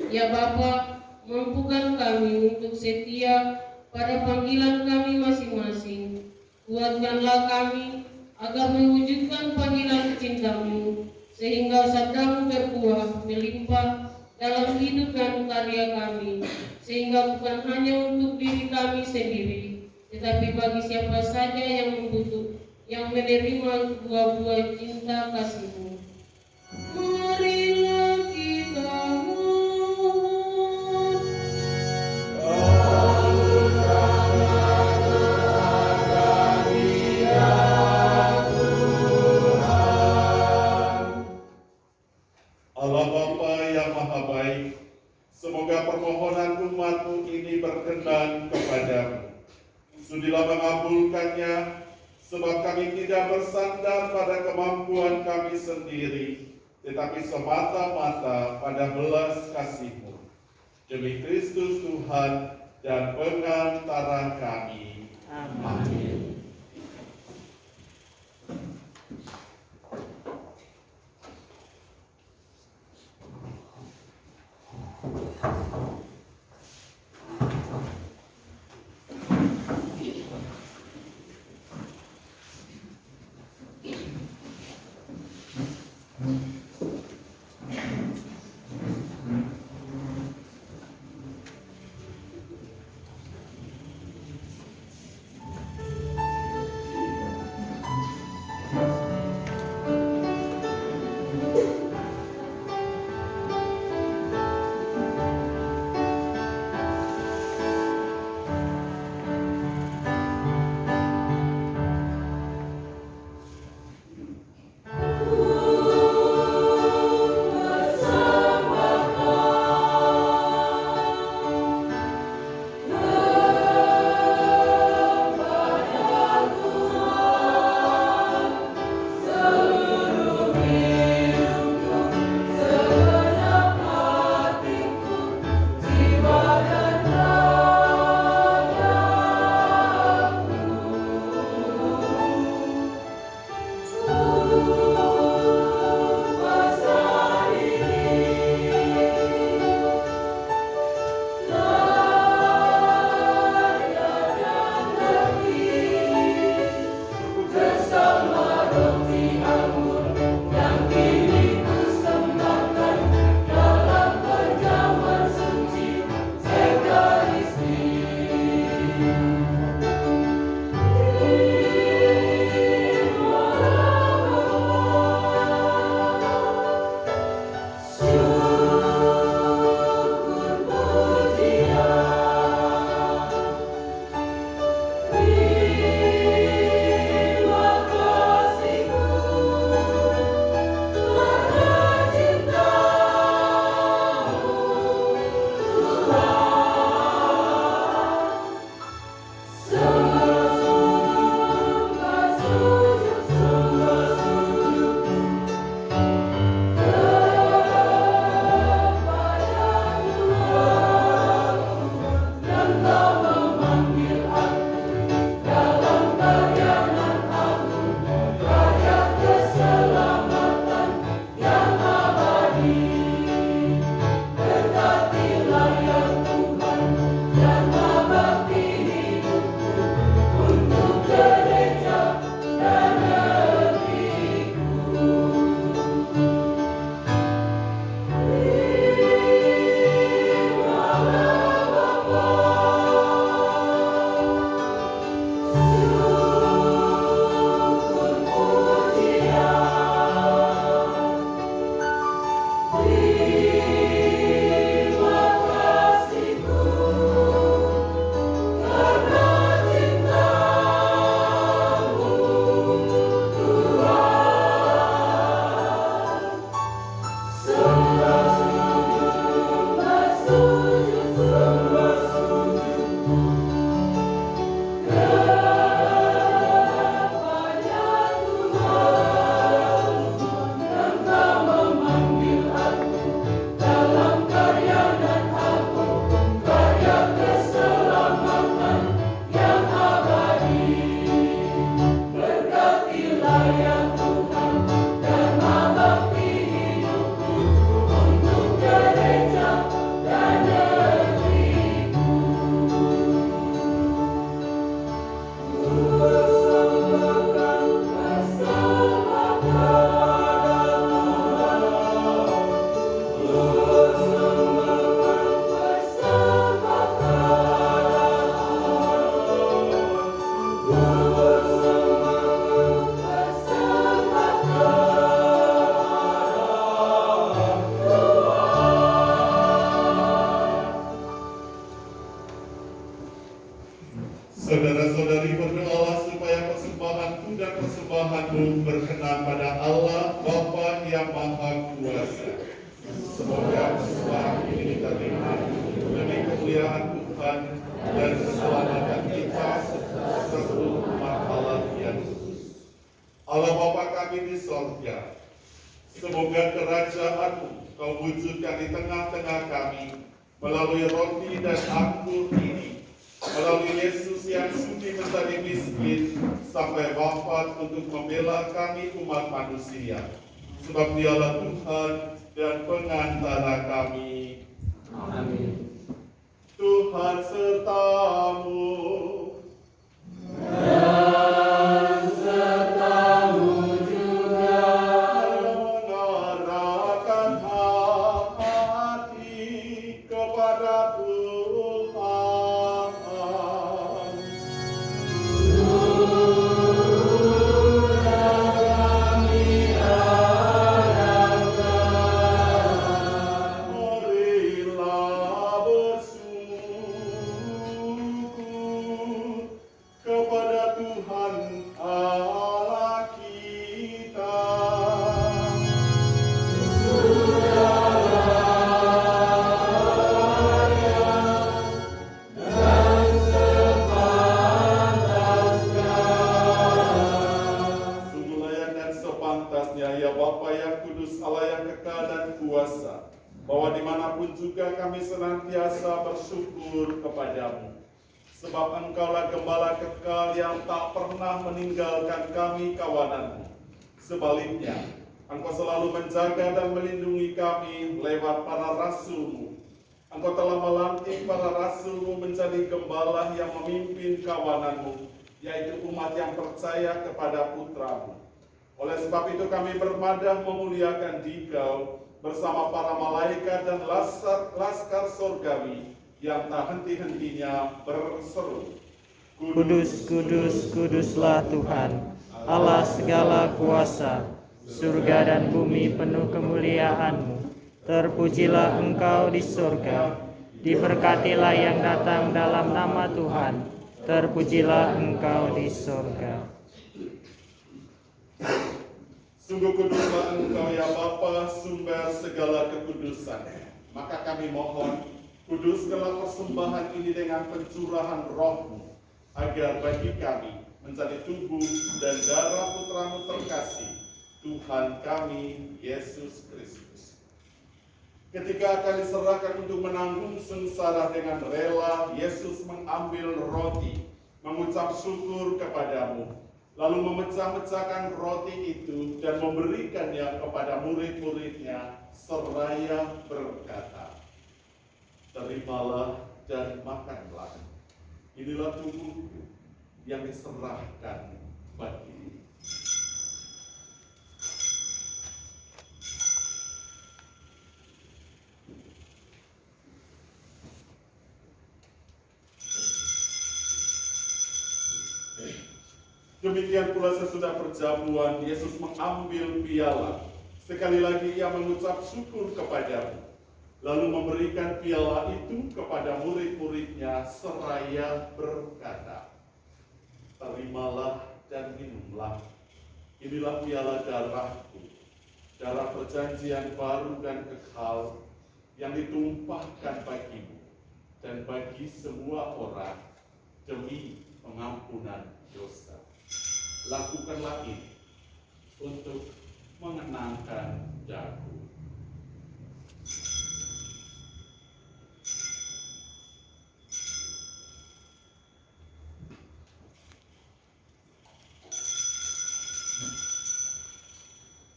ya Bapa, mampukan kami untuk setia pada panggilan kami masing-masing. Kuatkanlah kami agar mewujudkan panggilan cinta-Mu, sehingga sabda-Mu berbuah melimpah dalam hidup dan karya kami, sehingga bukan hanya untuk diri kami sendiri, tetapi bagi siapa saja yang menerima buah-buah cinta kasih-Mu. Marilah kita mohon. Allah Bapa yang Maha Baik, semoga permohonan umat-Mu ini berkenan kepadamu. Sudilah mengabulkannya, sebab kami tidak bersandar pada kemampuan kami sendiri, tetapi semata-mata pada belas kasih-Mu. Demi Kristus Tuhan dan pengantara kami. Amin. kemuliaan Tuhan dan keselamatan kita seluruh umat Allah yang kudus. Allah Bapa kami di sorga, semoga kerajaan-Mu Kau wujudkan di tengah-tengah kami melalui roti dan anggur ini, melalui Yesus yang sudi menjadi miskin sampai wafat untuk membela kami umat manusia. Sebab Dialah Tuhan dan pengantara kami. Amin. Tuhan sertamu. Dan sertamu juga. Mengarahkan hati kepada Tuhan. Marilah bersyukur kepada Tuhan Allah kita. Sungguh layak dan sepantasnya ya Bapa yang kudus, Allah yang kekal dan kuasa, bahwa dimanapun juga kami senantiasa bersyukur kepadamu. Sebab Engkaulah Gembala kekal yang tak pernah meninggalkan kami kawananmu. Sebaliknya, Engkau selalu menjaga dan melindungi kami lewat para rasul-Mu. Engkau telah melantik para rasul-Mu menjadi gembala yang memimpin kawanan-Mu, yaitu umat yang percaya kepada Putra-Mu. Oleh sebab itu kami bermadah memuliakan Dikau bersama para malaikat dan laskar sorgawi yang tak henti-hentinya berseru. Kudus, kudus, kuduslah Tuhan, Allah segala kuasa. Surga dan bumi penuh kemuliaan-Mu. Terpujilah Engkau di surga. Diberkatilah yang datang dalam nama Tuhan. Terpujilah Engkau di surga. Sungguh kuduslah Engkau ya Bapa, sumber segala kekudusan. Maka kami mohon, kuduskanlah persembahan ini dengan pencurahan Roh-Mu, agar bagi kami menjadi tubuh dan darah Putra-Mu terkasih, Tuhan kami Yesus Kristus. Ketika akan diserahkan untuk menanggung sengsara dengan rela, Yesus mengambil roti, mengucap syukur kepadamu, lalu memecah-mecahkan roti itu dan memberikannya kepada murid-muridnya seraya berkata, "Terimalah dan makanlah. Inilah tubuhku yang diserahkan bagimu." Demikian pula sesudah perjamuan, Yesus mengambil piala. Sekali lagi ia mengucap syukur kepadamu, lalu memberikan piala itu kepada murid-muridnya seraya berkata, "Terimalah dan minumlah. Inilah piala darahku, darah perjanjian baru dan kekal yang ditumpahkan bagimu dan bagi semua orang demi pengampunan dosa. Lakukanlah ini untuk mengenangkan aku."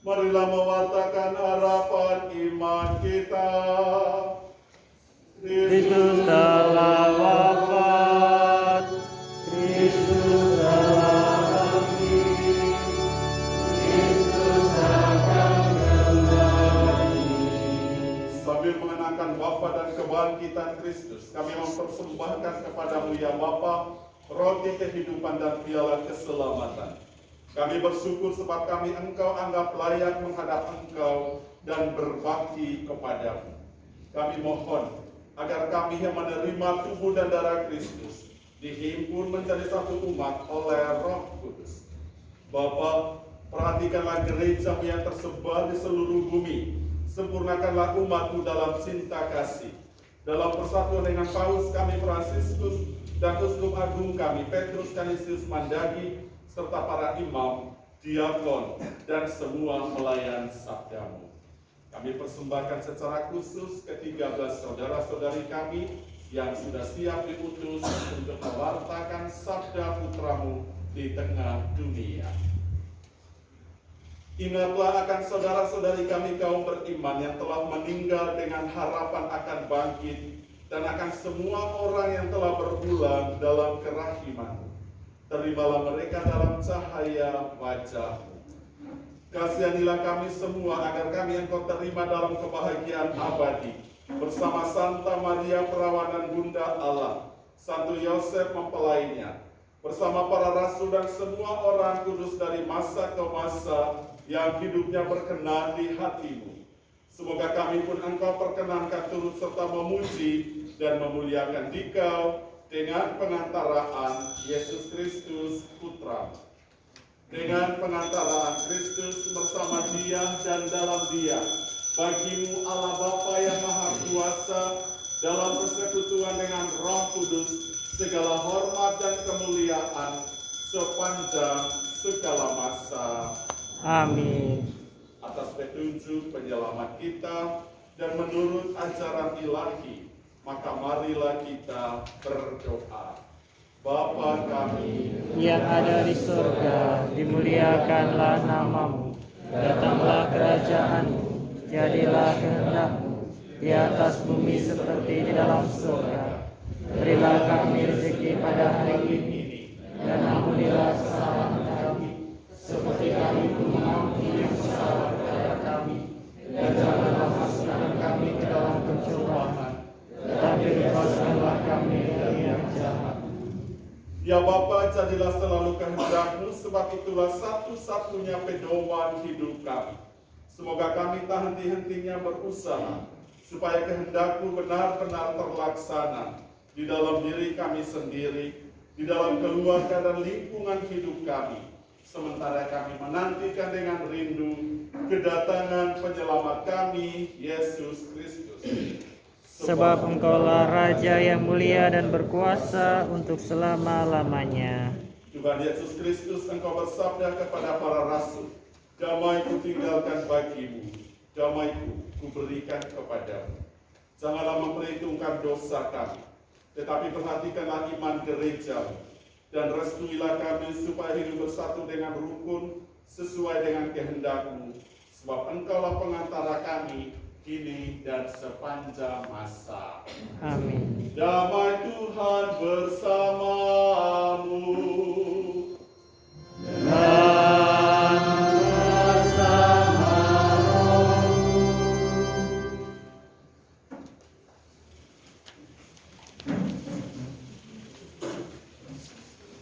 Marilah mewartakan harapan iman kita. Kristus telah wafat, Kristus telah bangkit, Kristus akan kembali. Sambil mengenangkan wafat dan kebangkitan Kristus, kami mempersembahkan kepadamu ya Bapa, roti kehidupan dan piala keselamatan. Kami bersyukur sebab kami Engkau anggap layak menghadap Engkau dan berbakti kepadamu. Kami mohon agar kami yang menerima tubuh dan darah Kristus dihimpun menjadi satu umat oleh Roh Kudus. Bapa, perhatikanlah gereja yang tersebar di seluruh bumi. Sempurnakanlah umat-Mu dalam cinta kasih. dalam persatuan dengan Paus kami Fransiskus dan Uskup Agung kami Petrus Canisius Mandagi, serta para imam, diakon, dan semua pelayan sabdamu. Kami persembahkan secara khusus ke-13 saudara-saudari kami yang sudah siap diutus untuk mewartakan sabda putramu di tengah dunia. Ingatlah akan saudara-saudari kami kaum beriman yang telah meninggal dengan harapan akan bangkit, dan akan semua orang yang telah berpulang dalam kerahiman-Mu. Terimalah mereka dalam cahaya wajah-Mu. Kasihanilah kami semua agar kami Engkau terima dalam kebahagiaan abadi bersama Santa Maria Perawan dan Bunda Allah, Santo Yosef mempelainya, bersama para rasul dan semua orang kudus dari masa ke masa yang hidupnya berkenan di hati-Mu. Semoga kami pun Engkau perkenankan turut serta memuji dan memuliakan Dikau dengan pengantaraan Yesus Kristus Putra. Dengan pengantaraan Kristus bersama Dia dan dalam Dia, bagi-Mu Allah Bapa yang Maha Kuasa, dalam persekutuan dengan Roh Kudus, segala hormat dan kemuliaan sepanjang segala masa. Amin. Atas petunjuk penyelamat kita dan menurut ajaran ilahi, maka marilah kita berdoa. Bapa kami Yang ada di surga, dimuliakanlah nama-Mu. Datanglah kerajaan-Mu, jadilah kehendak-Mu di atas bumi seperti di dalam surga. Berilah kami rezeki pada hari ini, dan ampunilah kesalahan kami, seperti kami pun mengampuni yang bersalah kepada kami. Dan janganlah masukkan kami ke dalam pencobaan, tetapi bebaskanlah kami dari yang jahat. Ya Bapa, jadilah selalu kehendak-Mu, sebab itulah satu-satunya pedoman hidup kami. Semoga kami tak henti-hentinya berusaha, supaya kehendak-Mu benar-benar terlaksana di dalam diri kami sendiri, di dalam keluarga dan lingkungan hidup kami, sementara kami menantikan dengan rindu kedatangan penyelamat kami, Yesus Kristus. Sebab Engkaulah Raja yang mulia dan berkuasa untuk selama-lamanya. Tuhan Yesus Kristus, Engkau bersabda kepada para rasul, damai kutinggalkan bagimu, damai kuberikan kepadamu. Janganlah memperhitungkan dosa kami, tetapi perhatikanlah iman gerejamu, dan restuilah kami supaya hidup bersatu dengan rukun sesuai dengan kehendak-Mu, sebab Engkaulah pengantara kami kini dan sepanjang masa. Amin. Damai Tuhan bersamamu. Dan bersama rohmu.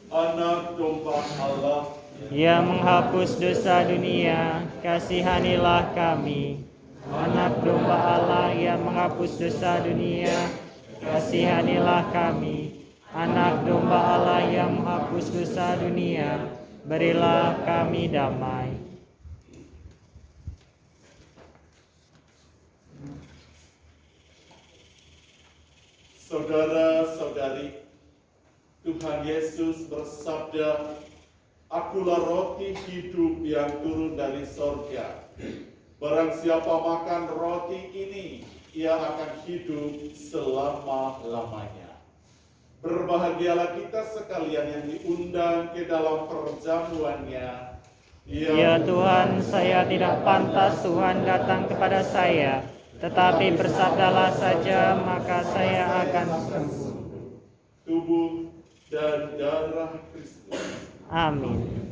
Anak domba Allah Yang menghapus dosa dunia, kasihanilah kami. Anak domba Allah yang menghapus dosa dunia, kasihanilah kami. Anak domba Allah yang menghapus dosa dunia, berilah kami damai. Saudara-saudari, Tuhan Yesus bersabda, Akulah roti hidup yang turun dari sorga. Barang siapa makan roti ini, ia akan hidup selama-lamanya. Berbahagialah kita sekalian yang diundang ke dalam perjamuannya. Ya Tuhan, saya tidak pantas Tuhan datang kepada saya, tetapi bersabdalah saja, maka saya akan sembuh. Tubuh dan darah Kristus. Amin.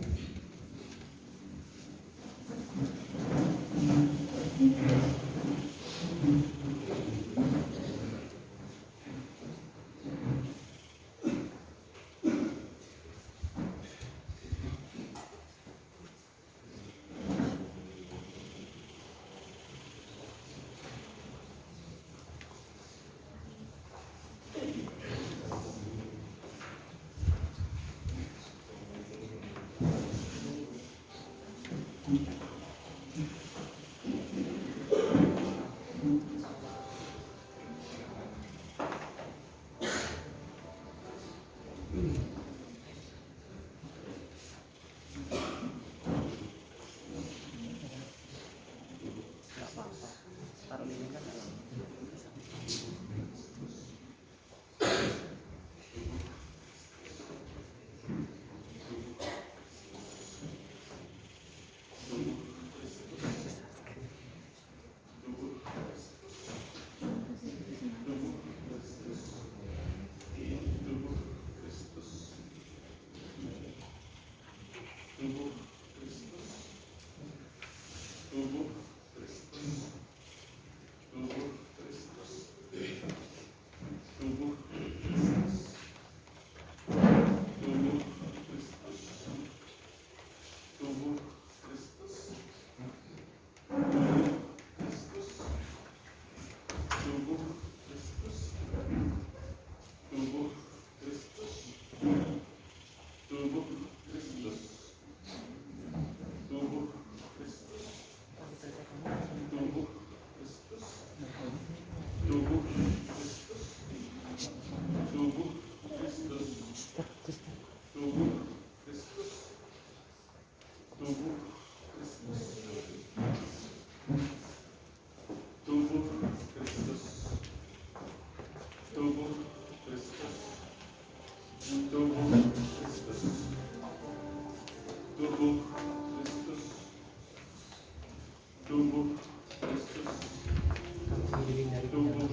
tubuh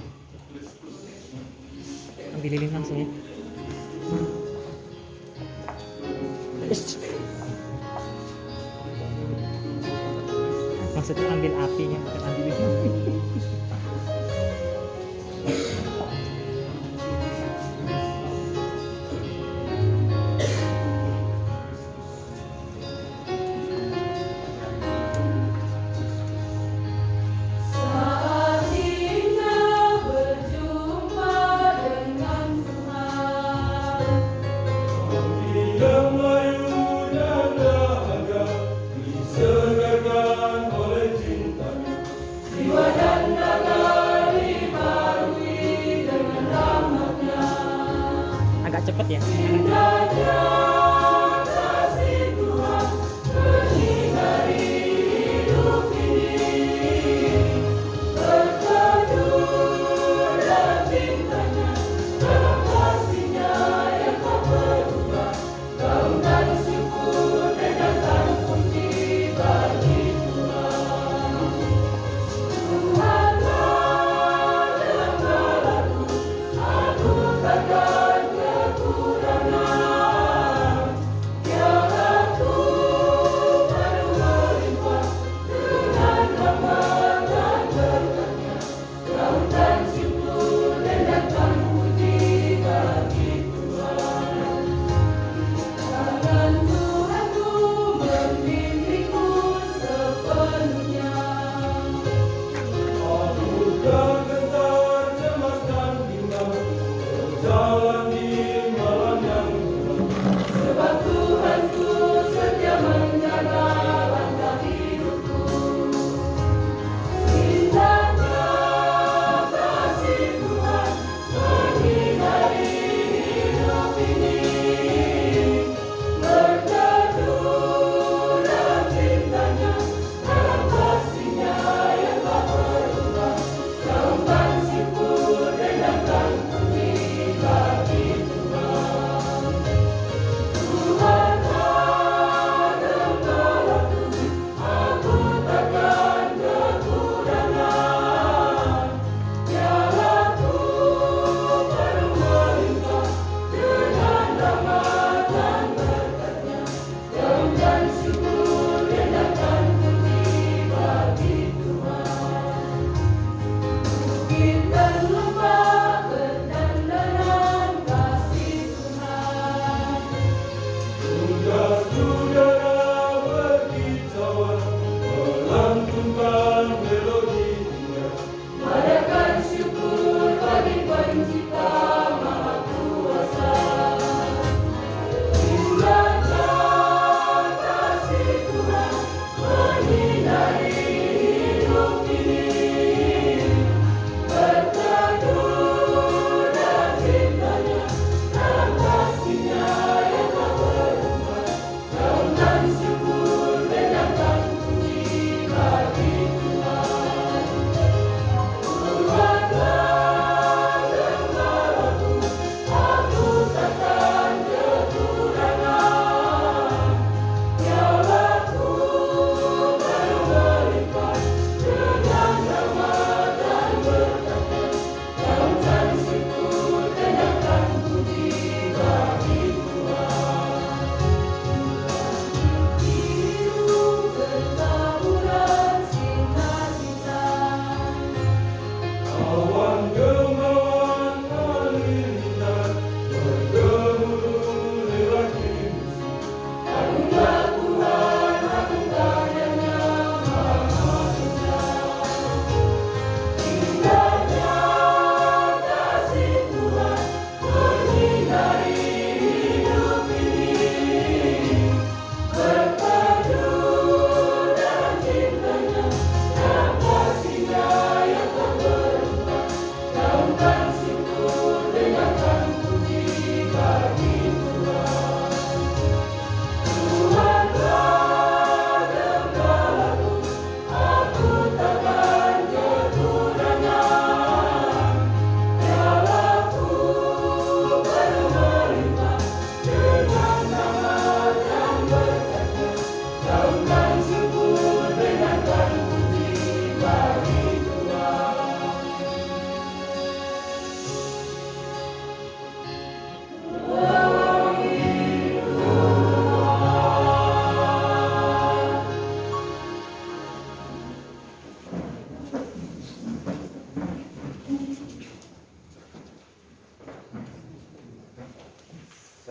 Kristus. Ambil lilin langsung ya. Maksudnya ambil apinya, bukan ambil lilin. Saat indah berjumpa dengan Tuhan, Yang layu dan dahaga disegarkan oleh cinta. jiwa dan raga dibarui dengan rahmat-Nya. Agak cepet ya. Indahnya kasih Tuhan menyinari hidup ini, berteduh dalam cintanya, dalam kasih-Nya yang tak berubah. Gaungkan syukur, dengarkan puji bagi Tuhan. Tuhanlah dalam galaku, aku takkan kekurangan.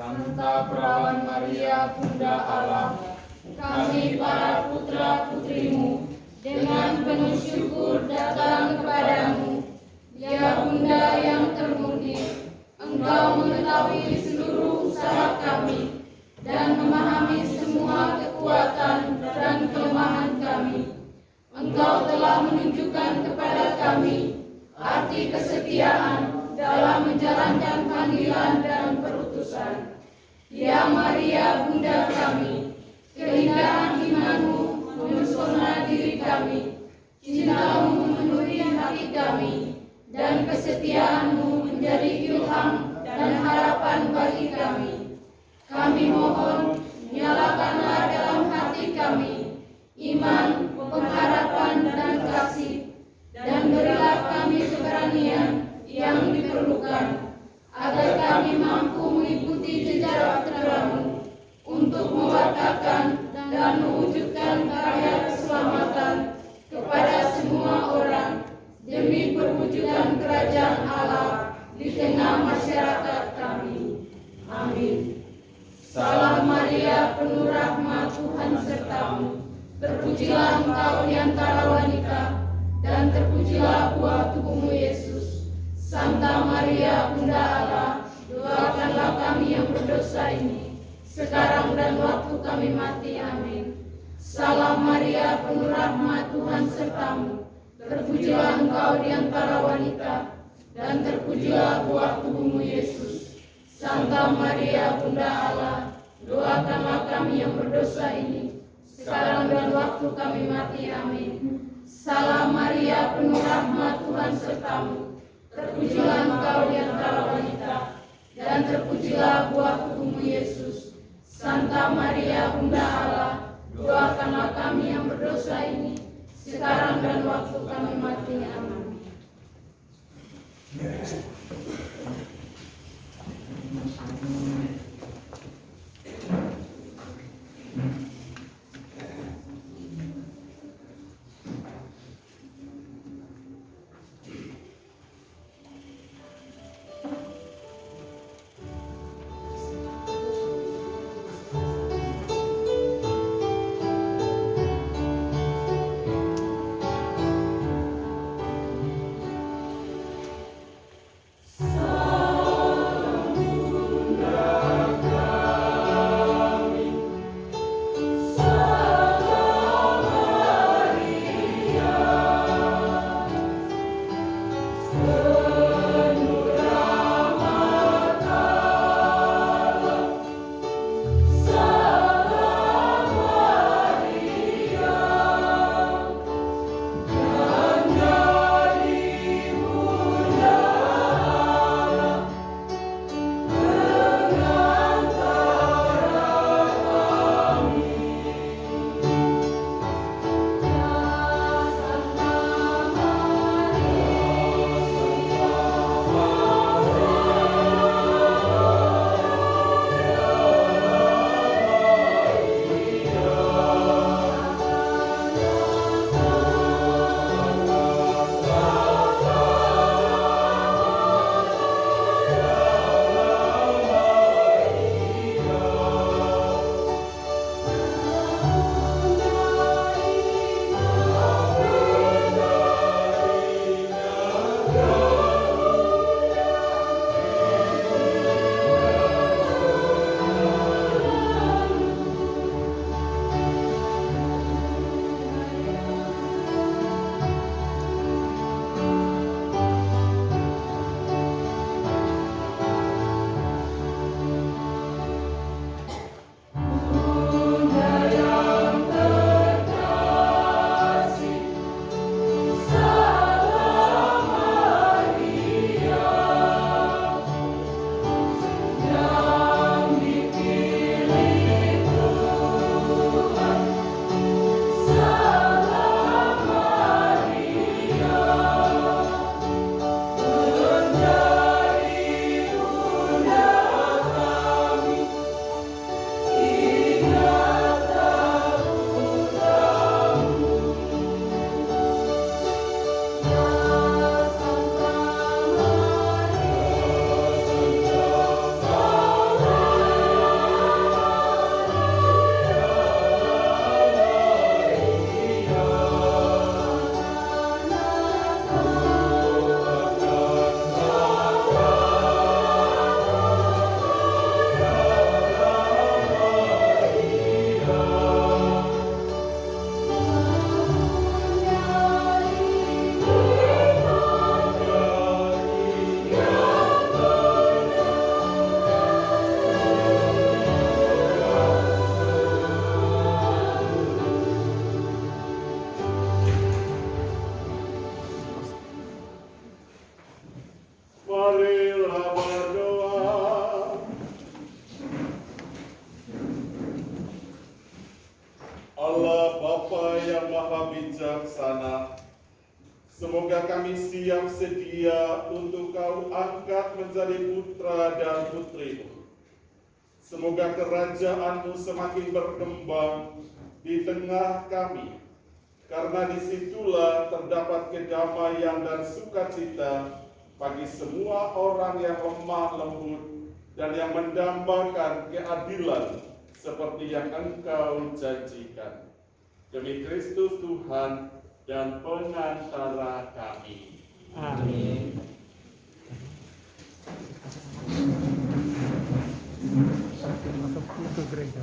Santa Perawan Maria Bunda Allah, kami para putra-putrimu dengan penuh syukur datang kepadamu. Ya Bunda yang termurni, Engkau mengetahui seluruh usaha kami dan memahami semua kekuatan dan kelemahan kami. Engkau telah menunjukkan kepada kami arti kesetiaan dalam menjalankan panggilan dan perutusan. Ya Maria Bunda kami, keindahan imanmu memesona diri kami, cintamu memenuhi hati kami, dan kesetiaanmu menjadi ilham dan harapan bagi kami. Kami mohon, nyalakanlah dalam hati kami iman, pengharapan, dan kasih, dan berilah kami keberanian yang diperlukan, agar kami mampu mengikuti jejak putramu untuk mewartakan dan mewujudkan karya keselamatan kepada semua orang demi perwujudan kerajaan Allah di tengah masyarakat kami. Amin. Salam Maria, penuh rahmat, Tuhan sertamu. Terpujilah engkau di antara wanita, dan terpujilah buah tubuhmu Yesus. Santa Maria Bunda Allah, doakanlah kami yang berdosa ini, sekarang dan waktu kami mati. Amin. Salam Maria, penuh rahmat, Tuhan sertamu. Terpujilah engkau di antara wanita, dan terpujilah buah tubuhmu Yesus. Santa Maria Bunda Allah, doakanlah kami yang berdosa ini, sekarang dan waktu kami mati. Amin. Salam Maria, penuh rahmat, Tuhan sertamu. Terpujilah engkau di antara wanita, dan terpujilah buah tubuhmu Yesus. Santa Maria Bunda Allah, doakanlah kami yang berdosa ini, sekarang dan waktu kami mati. Amin. Salam Marilah berdoa. Allah Bapa yang Maha Bijaksana, semoga kami siap sedia untuk Kau angkat menjadi putra dan putrimu. Semoga kerajaan-Mu semakin berkembang di tengah kami, karena disitulah terdapat kedamaian dan sukacita bagi semua orang yang lemah lembut dan yang mendambakan keadilan seperti yang Engkau janjikan. Demi Kristus Tuhan dan pengantara kami. Amin. Masuk ke gereja.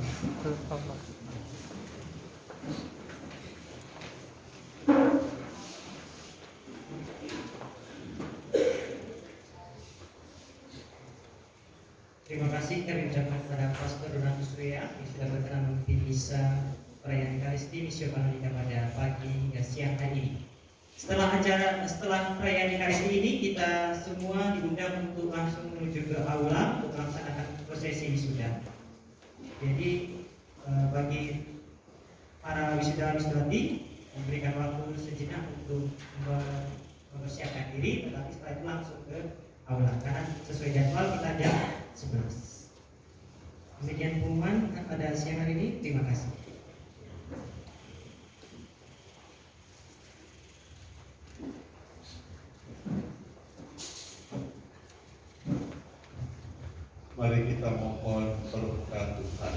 Terima kasih kami ucapkan kepada Pastor Donatus Rea yang sudah berkenan memimpin misa perayaan Ekaristi Missio Kanonika pada pagi hingga siang hari ini. Setelah perayaan Ekaristi ini, kita semua diundang untuk langsung menuju ke aula untuk melaksanakan prosesi wisuda. Jadi bagi para wisuda-wisudawati memberikan waktu sejenak untuk mempersiapkan diri, tetapi setelah itu langsung ke aula karena sesuai jadwal kita jam 11. Demikian pengumuman pada siang hari ini. Terima kasih. Mari kita mohon berkat Tuhan.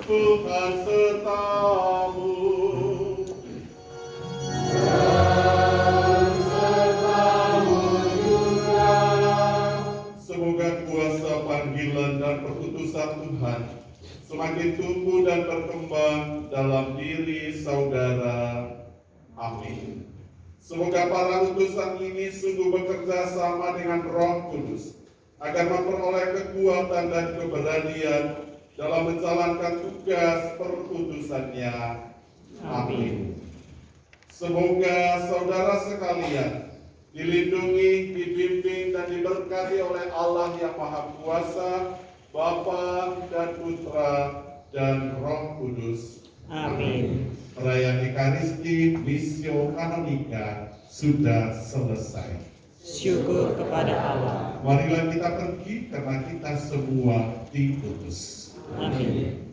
Tuhan serta-Mu. Semoga kuasa panggilan dan perputusan Tuhan semakin tumbuh dan berkembang dalam diri saudara. Amin. Semoga para utusan ini sungguh bekerja sama dengan Roh Kudus agar memperoleh kekuatan dan keberanian dalam menjalankan tugas perutusannya. Amin. Semoga saudara sekalian dilindungi, dibimbing, dan diberkati oleh Allah yang Maha Kuasa, Bapa dan Putra dan Roh Kudus. Amin. Perayaan Ekaristi Missio Kanonika sudah selesai. Syukur kepada Allah. Marilah kita pergi karena kita semua diutus. Amin.